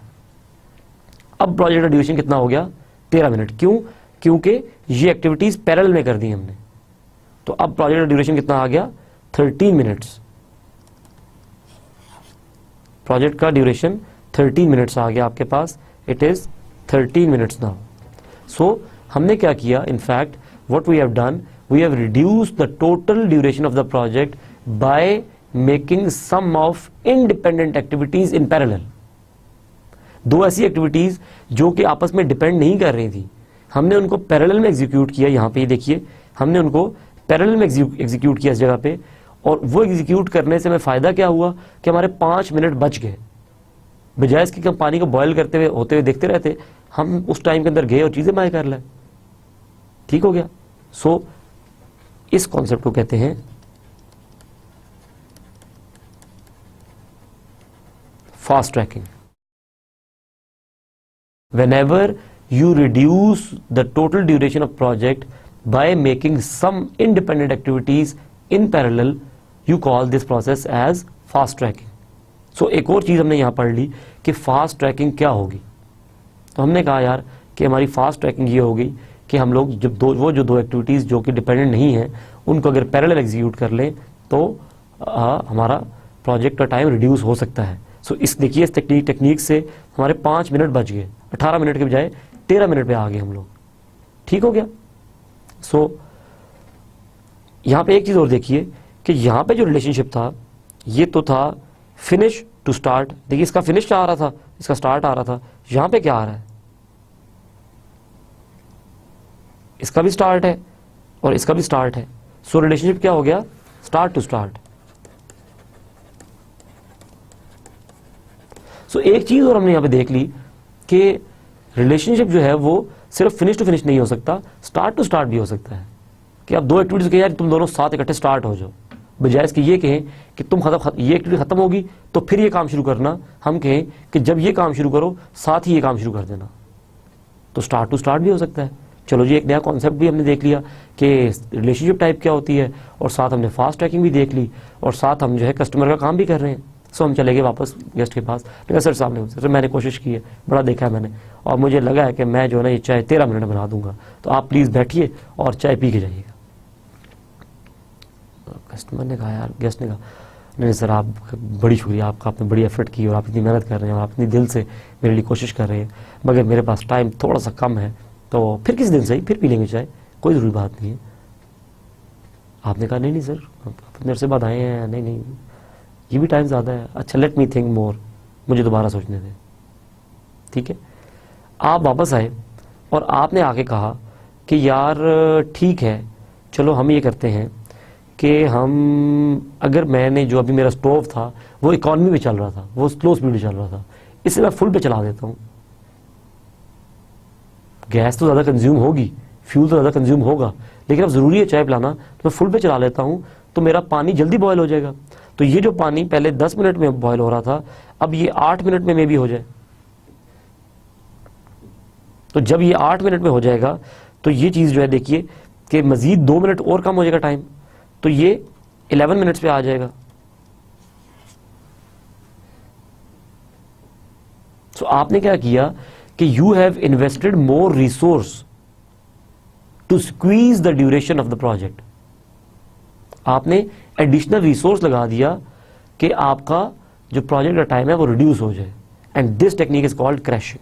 अब प्रोजेक्ट का ड्यूरेशन कितना हो गया, 13 मिनट। क्यों? क्योंकि ये एक्टिविटीज पैरेलल में कर दी हमने, तो अब प्रोजेक्ट का ड्यूरेशन कितना आ गया, 13 मिनट्स। प्रोजेक्ट का ड्यूरेशन 13 मिनट्स आ गया आपके पास, इट इज 13 मिनट्स नाउ। सो हमने क्या किया, in fact what we have done, we have reduced the total duration of the project by making some of independent activities in parallel. दो ऐसी एक्टिविटीज़ जो कि आपस में डिपेंड नहीं कर रही थी, हमने उनको पैरेलल में एग्जीक्यूट किया। यहाँ पे ये देखिए, हमने उनको पैरेलल में एग्जीक्यूट किया इस जगह पे, और वो एग्जीक्यूट करने से हमें फ़ायदा क्या हुआ कि हमारे 5 मिनट बच गए। बजाय इसके कि हम पानी को बॉयल करते हुए होते हुए देखते रहते, हम उस टाइम के अंदर गए और चीज़ें बाय कर लें। ठीक हो गया। सो इस कॉन्सेप्ट को कहते हैं fast tracking. Whenever you reduce the total duration of project by making some independent activities in parallel, you call this process as fast tracking. So एक और चीज़ हमने यहाँ पढ़ ली कि फास्ट ट्रैकिंग क्या होगी। तो हमने कहा यार कि हमारी फास्ट ट्रैकिंग ये होगी कि हम लोग जब वो जो दो एक्टिविटीज़ जो कि डिपेंडेंट नहीं हैं उनको अगर पैरेलल एग्जीक्यूट कर लें तो हमारा प्रोजेक्ट का टाइम रिड्यूस हो सकता है। सो इस देखिए, इस टेक्निक से हमारे 5 मिनट बच गए, 18 मिनट के बजाय 13 मिनट पे आ गए हम लोग। ठीक हो गया। सो यहाँ पे एक चीज़ और देखिए कि यहाँ पे जो रिलेशनशिप था ये तो था फिनिश टू स्टार्ट। देखिए इसका फिनिश आ रहा था, इसका स्टार्ट आ रहा था। यहाँ पे क्या आ रहा है, इसका भी स्टार्ट है और इसका भी स्टार्ट है। सो रिलेशनशिप क्या हो गया, स्टार्ट टू स्टार्ट। सो एक चीज़ और हमने यहाँ पे देख ली कि रिलेशनशिप जो है वो सिर्फ फिनिश टू फिनिश नहीं हो सकता, स्टार्ट टू स्टार्ट भी हो सकता है। कि आप दो एक्टिविटीज कहें यार तुम दोनों साथ इकट्ठे स्टार्ट हो जाओ, बजाय इसके ये कहें कि तुम ये एक्टिविटी खत्म होगी तो फिर ये काम शुरू करना, हम कहें कि जब ये काम शुरू करो साथ ही ये काम शुरू कर देना। तो स्टार्ट टू स्टार्ट भी हो सकता है। चलो जी, एक नया कॉन्सेप्ट भी हमने देख लिया कि रिलेशनशिप टाइप क्या होती है, और साथ हमने फास्ट ट्रैकिंग भी देख ली, और साथ हम जो है कस्टमर का काम भी कर रहे हैं। सो हम चले गए वापस गेस्ट के पास। नहीं सर सामने, सर मैंने कोशिश की है, बड़ा देखा है मैंने, और मुझे लगा है कि मैं जो है ना ये चाय 13 मिनट बना दूंगा, तो आप प्लीज़ बैठिए और चाय पी के जाइएगा। कस्टमर ने कहा यार, गेस्ट ने कहा नहीं सर आप बड़ी शुक्रिया आपका, आपने बड़ी एफर्ट की और आप इतनी मेहनत कर रहे हैं और आप इतनी दिल से मेरे लिए कोशिश कर रहे हैं, मगर मेरे पास टाइम थोड़ा सा कम है, तो फिर किसी दिन सही फिर पी लेंगे चाय, कोई ज़रूरी बात नहीं है। आपने कहा नहीं सर आप मेरे से बाद आए हैं, नहीं ये भी टाइम ज़्यादा है, अच्छा लेट मी थिंक मोर, मुझे दोबारा सोचने दें। ठीक है, आप वापस आए और आपने आके कहा कि यार ठीक है चलो हम ये करते हैं कि अगर मैंने जो अभी मेरा स्टोव था वो इकॉनमी में चल रहा था, वो स्लो स्पीड में चल रहा था, इससे मैं फुल पे चला देता हूँ। गैस तो ज़्यादा कंज्यूम होगी, फ्यूल तो ज़्यादा कंज्यूम होगा, लेकिन अब ज़रूरी है चाय पिलाना, तो मैं फुल पे चला लेता हूँ, तो मेरा पानी जल्दी बॉयल हो जाएगा। तो ये जो पानी पहले 10 मिनट में बॉयल हो रहा था, अब ये 8 मिनट में मे भी हो जाए। तो जब ये 8 मिनट में हो जाएगा तो ये चीज़ जो है देखिए कि मज़ीद 2 मिनट और कम हो जाएगा टाइम, तो ये 11 मिनट्स पे आ जाएगा। सो आपने क्या किया कि you have invested more resource to squeeze the duration of the project. आपने एडिशनल रिसोर्स लगा दिया कि आपका जो प्रोजेक्ट का टाइम है वो रिड्यूस हो जाए, and this technique is called crashing.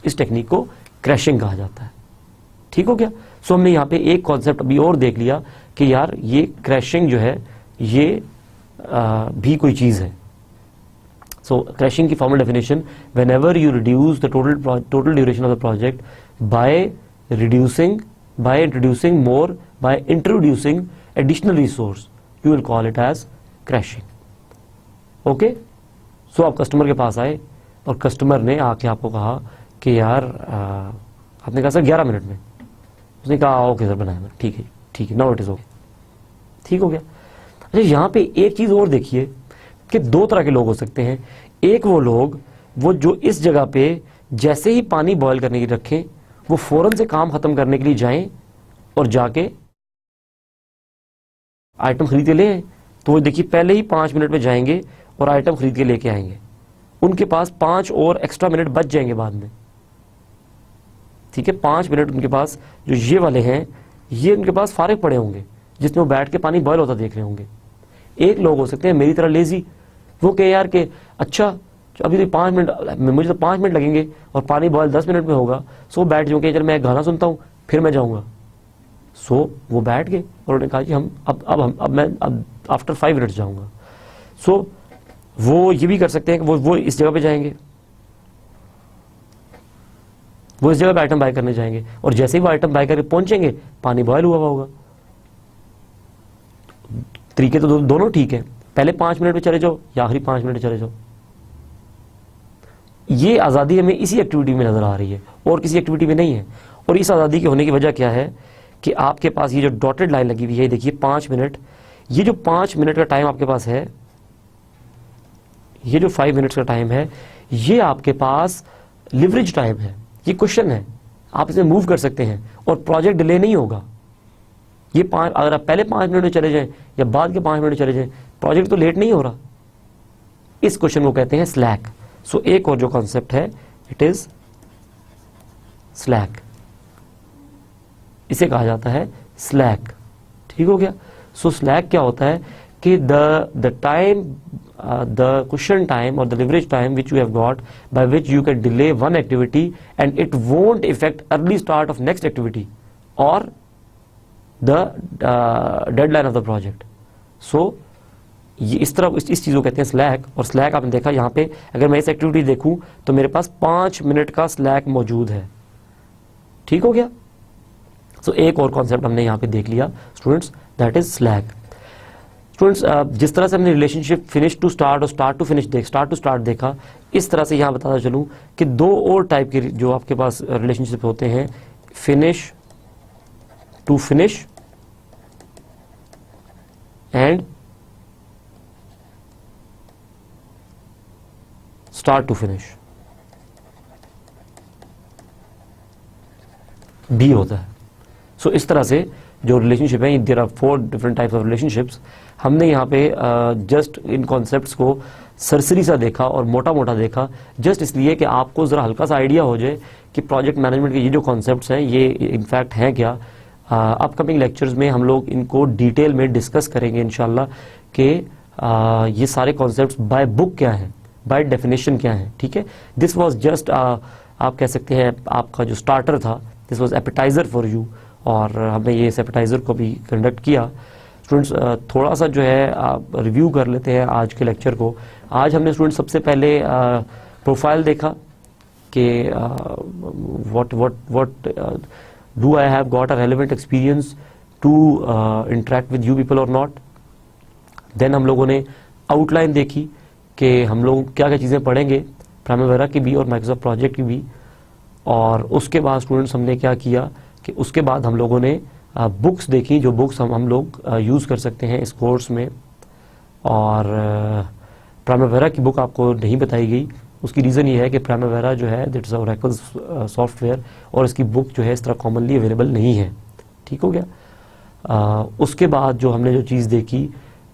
इस टेक्निक को क्रैशिंग कहा जाता है। ठीक हो गया। सो हमने यहां पे एक कॉन्सेप्ट अभी और देख लिया कि यार ये क्रैशिंग जो है ये भी कोई चीज है। सो क्रैशिंग की formal definition, whenever you reduce the total duration of the project by introducing additional resource, you will call it as crashing. Okay. So आप कस्टमर के पास आए और कस्टमर ने आके आपको कहा कि यार आपने कहा सर 11 मिनट में, उसने कहा ओके सर बनाया मैंने, ठीक है नाउ इट इज ओके। ठीक हो गया। अच्छा यहाँ पे एक चीज और देखिए कि दो तरह के लोग हो सकते हैं। एक वो लोग वो जो इस जगह पे जैसे ही पानी बॉयल करने की रखें वो फौरन से काम खत्म करने के लिए जाएं और जाके आइटम खरीद के ले आए, तो वो देखिए पहले ही 5 मिनट में जाएंगे और आइटम खरीद के लेके आएंगे। उनके पास 5 और एक्स्ट्रा मिनट बच जाएंगे बाद में। ठीक है, 5 मिनट उनके पास जो ये वाले हैं ये उनके पास फारिग पड़े होंगे जिसमें वो बैठ के पानी बॉयल होता देख रहे होंगे। एक लोग हो सकते हैं मेरी तरह लेजी, वो कहे यार कि अच्छा अभी तो 5 मिनट, मुझे तो 5 मिनट लगेंगे और पानी बॉयल 10 मिनट में होगा, सो बैठ जाऊँगे, चल मैं एक गाना सुनता हूँ फिर मैं जाऊँगा। सो वो बैठ गए और उन्होंने कहा कि हम अब मैं आफ्टर 5 मिनट्स जाऊँगा। सो वो ये भी कर सकते हैं कि वो इस जगह पे जाएंगे, वो इस जगह पे आइटम बाय करने जाएंगे, और जैसे ही वो आइटम बाय करके पहुंचेंगे पानी बॉयल हुआ होगा। तरीके तो दोनों ठीक है, पहले 5 मिनट में चले जाओ या आखिरी 5 मिनट में चले जाओ। ये आज़ादी हमें इसी एक्टिविटी में नजर आ रही है और किसी एक्टिविटी में नहीं है। और इस आज़ादी के होने की वजह क्या है कि आपके पास ये जो डॉटेड लाइन लगी हुई है, देखिए 5 मिनट, ये जो 5 मिनट का टाइम आपके पास है, ये जो 5 मिनट्स का टाइम है, ये आपके पास लिवरेज टाइम है, ये क्वेश्चन है, आप इसे मूव कर सकते हैं और प्रोजेक्ट डिले नहीं होगा। ये अगर आप पहले 5 मिनट में चले जाएं या बाद के 5 मिनट में चले जाएं, प्रोजेक्ट तो लेट नहीं हो रहा। इस क्वेश्चन को कहते हैं स्लैक। सो एक और जो कॉन्सेप्ट है, इट इज स्लैक, इसे कहा जाता है स्लैक। ठीक हो गया। सो स्लैक क्या होता है कि the time, the cushion time or the leverage time which you have got, by which you can delay one activity and it won't affect early start of next activity or the deadline of the project. So ये इस तरह इस चीज़ को कहते हैं slack. और slack आपने देखा यहाँ पे, अगर मैं इस एक्टिविटी देखूँ तो मेरे पास 5 मिनट का स्लैक मौजूद है। ठीक हो गया। सो एक और कॉन्सेप्ट हमने यहाँ पे देख लिया students, that is slack. Students, जिस तरह से हमने रिलेशनशिप फिनिश टू स्टार्ट और start to finish start to start देखा, इस तरह से यहाँ बताता चलूँ कि 2 और टाइप के जो आपके पास रिलेशनशिप होते हैं, finish to finish and start to finish भी होता है। सो इस तरह से जो रिलेशनशिप है, there are 4 different types of relationships. हमने यहाँ पे जस्ट इन कॉन्सेप्ट्स को सरसरी सा देखा और मोटा मोटा देखा, जस्ट इसलिए कि आपको ज़रा हल्का सा आइडिया हो जाए कि प्रोजेक्ट मैनेजमेंट के ये जो कॉन्सेप्ट्स हैं ये इनफैक्ट हैं क्या। अपकमिंग लेक्चर्स में हम लोग इनको डिटेल में डिस्कस करेंगे इंशाल्लाह कि ये सारे कॉन्सेप्ट्स बाय बुक क्या हैं, बाय डेफिनेशन क्या हैं। ठीक है। दिस वॉज जस्ट आप कह सकते हैं आपका जो स्टार्टर था, this was appetiser for you, और हमने ये इस एपेटाइजर को भी कंडक्ट किया। स्टूडेंट्स, थोड़ा सा जो है आप रिव्यू कर लेते हैं आज के लेक्चर को। आज हमने स्टूडेंट सबसे पहले प्रोफाइल देखा कि what do I have got a relevant experience to interact with you people और नॉट। देन हम लोगों ने आउटलाइन देखी कि हम लोग क्या क्या चीज़ें पढ़ेंगे, प्राइमवेरा की भी और माइक्रोसॉफ्ट प्रोजेक्ट की भी। और उसके बाद स्टूडेंट्स हमने क्या किया कि उसके बाद हम लोगों ने बुक्स देखी, जो बुक्स हम लोग यूज़ कर सकते हैं इस कोर्स में। और प्राइमवेरा की बुक आपको नहीं बताई गई, उसकी रीज़न ये है कि प्राइमवेरा जो है दैट्स ओरेकल सॉफ्टवेयर, और इसकी बुक जो है इस तरह कॉमनली अवेलेबल नहीं है। ठीक हो गया। उसके बाद जो हमने जो चीज़ देखी,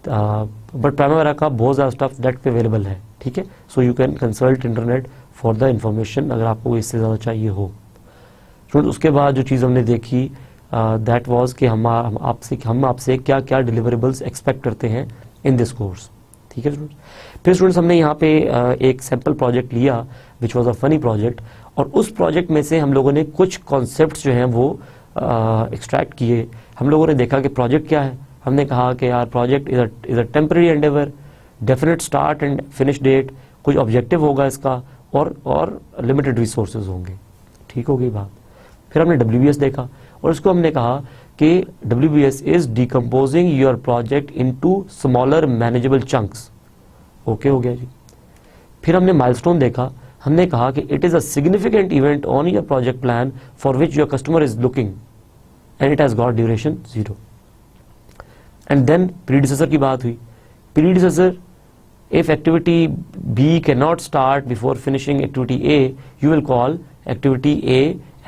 बट प्राइमवेरा का बहुत ज़्यादा स्टफ नेट पे अवेलेबल है। ठीक है। So you can consult internet for the information अगर आपको इससे ज़्यादा चाहिए हो। उसके बाद जो चीज़ हमने देखी दैट वाज कि हम आपसे क्या क्या डिलीवरेबल्स एक्सपेक्ट करते हैं इन दिस कोर्स। ठीक है स्टूडेंट्स। फिर स्टूडेंट्स हमने यहाँ पे एक सैम्पल प्रोजेक्ट लिया which was a funny project, और उस प्रोजेक्ट में से हम लोगों ने कुछ कॉन्सेप्ट्स जो हैं वो एक्सट्रैक्ट किए। हम लोगों ने देखा कि प्रोजेक्ट क्या है। हमने कहा कि यार project is a temporary endeavour, definite start and finish date, कुछ ऑब्जेक्टिव होगा इसका, और लिमिटेड रिसोर्सेज होंगे। ठीक हो गई बात। फिर हमने WBS देखा और उसको हमने कहा कि WBS is decomposing your project into smaller manageable chunks. Okay हो गया जी। फिर हमने माइलस्टोन देखा। हमने कहा कि it is a significant event on your project plan for which your customer is looking and it has got duration 0। And then predecessor की बात हुई। Predecessor, if activity B cannot start before finishing activity A, you will call activity A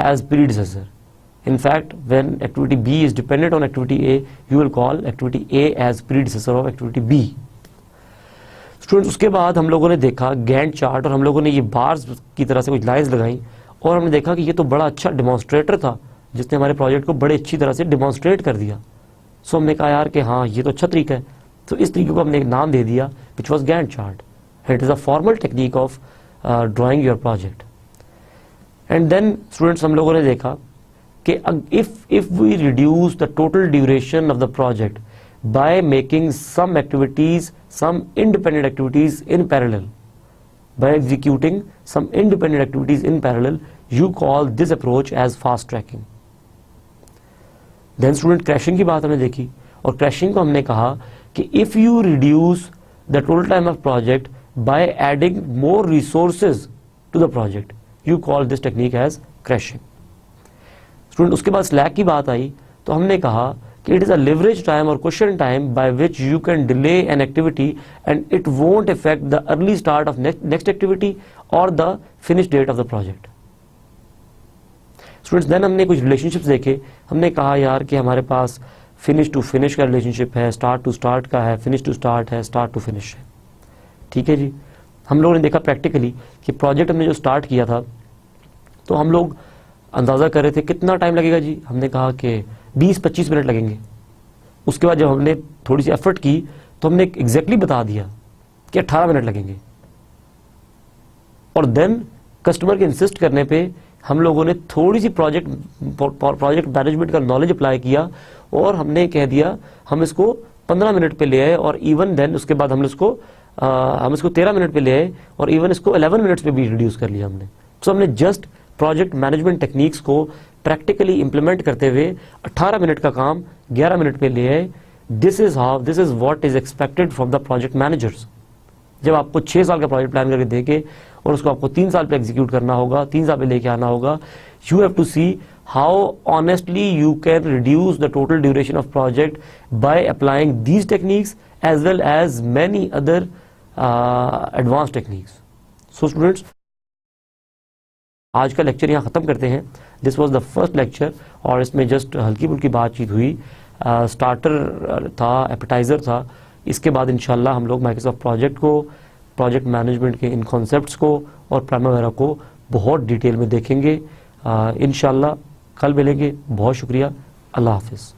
as predecessor. In fact, when activity B is dependent on activity A, you will call activity A as predecessor of activity B. Students, उसके बाद हम लोगों ने देखा Gantt chart, और हम लोगों ने ये बार्स की तरह से कुछ लाइन्स लगाई, और हमने देखा कि ये तो बड़ा अच्छा डिमॉन्स्ट्रेटर था जिसने हमारे प्रोजेक्ट को बड़े अच्छी तरह से डिमॉन्स्ट्रेट कर दिया। सो हमने कहा यार कि हाँ ये तो अच्छा तरीका है। तो इस तरीके को हमने एक नाम दे दिया which was Gantt chart. It is a formal technique of drawing your project. And then students हम लोगों ने देखा कि if we reduce the total duration of the project by making some activities some independent activities in parallel. By executing some independent activities in parallel, you call this approach as fast tracking. Then student, crashing की बात हमने देखी, और crashing को हमने कहा कि if you reduce the total time of project by adding more resources to the project, you call this technique as crashing. Student, उसके बाद slack की बात आई, तो हमने कहा कि it is a leverage time or cushion time by which you can delay an activity and it won't affect the early start of next activity or the finish date of the project. Students, then हमने कुछ relationships देखे. हमने कहा यार कि हमारे पास finish to finish का relationship है, start to start का है, finish to start है, start to finish है. ठीक है जी. हम लोगों ने देखा प्रैक्टिकली कि प्रोजेक्ट हमने जो स्टार्ट किया था, तो हम लोग अंदाज़ा कर रहे थे कितना टाइम लगेगा जी. हमने कहा कि 20-25 मिनट लगेंगे. उसके बाद जब हमने थोड़ी सी एफर्ट की तो हमने एग्जैक्टली बता दिया कि 18 मिनट लगेंगे. और कस्टमर के इंसिस्ट करने पे हम लोगों ने थोड़ी सी प्रोजेक्ट मैनेजमेंट का नॉलेज अप्लाई किया और हमने कह दिया हम इसको 15 मिनट पे ले आए, और इवन देन उसके बाद हम इसको 13 मिनट पे ले आए, और इवन इसको 11 मिनट्स पे भी रिड्यूस कर लिया हमने. तो हमने जस्ट प्रोजेक्ट मैनेजमेंट टेक्निक्स को प्रैक्टिकली इंप्लीमेंट करते हुए 18 मिनट का काम 11 मिनट पे ले आए. This is what is expected from the project managers. जब आपको 6 साल का प्रोजेक्ट प्लान करके देके और उसको आपको 3 साल पे एग्जीक्यूट करना होगा, 3 साल पे लेके आना होगा, you have to see how honestly you can reduce the total duration of project by applying these techniques as well as many other advance techniques. So students, आज का लेक्चर यहाँ ख़त्म करते हैं. This was the first lecture, और इसमें just हल्की फुल्की बातचीत हुई. स्टार्टर था, एपेटाइज़र था. इसके बाद इंशाल्लाह हम लोग माइक्रोसॉफ्ट प्रोजेक्ट को, प्रोजेक्ट मैनेजमेंट के इन कॉन्सेप्ट्स को और प्राइमवेरा को बहुत डिटेल में देखेंगे. इंशाल्लाह कल मिलेंगे. बहुत शुक्रिया. अल्लाह हाफिज़.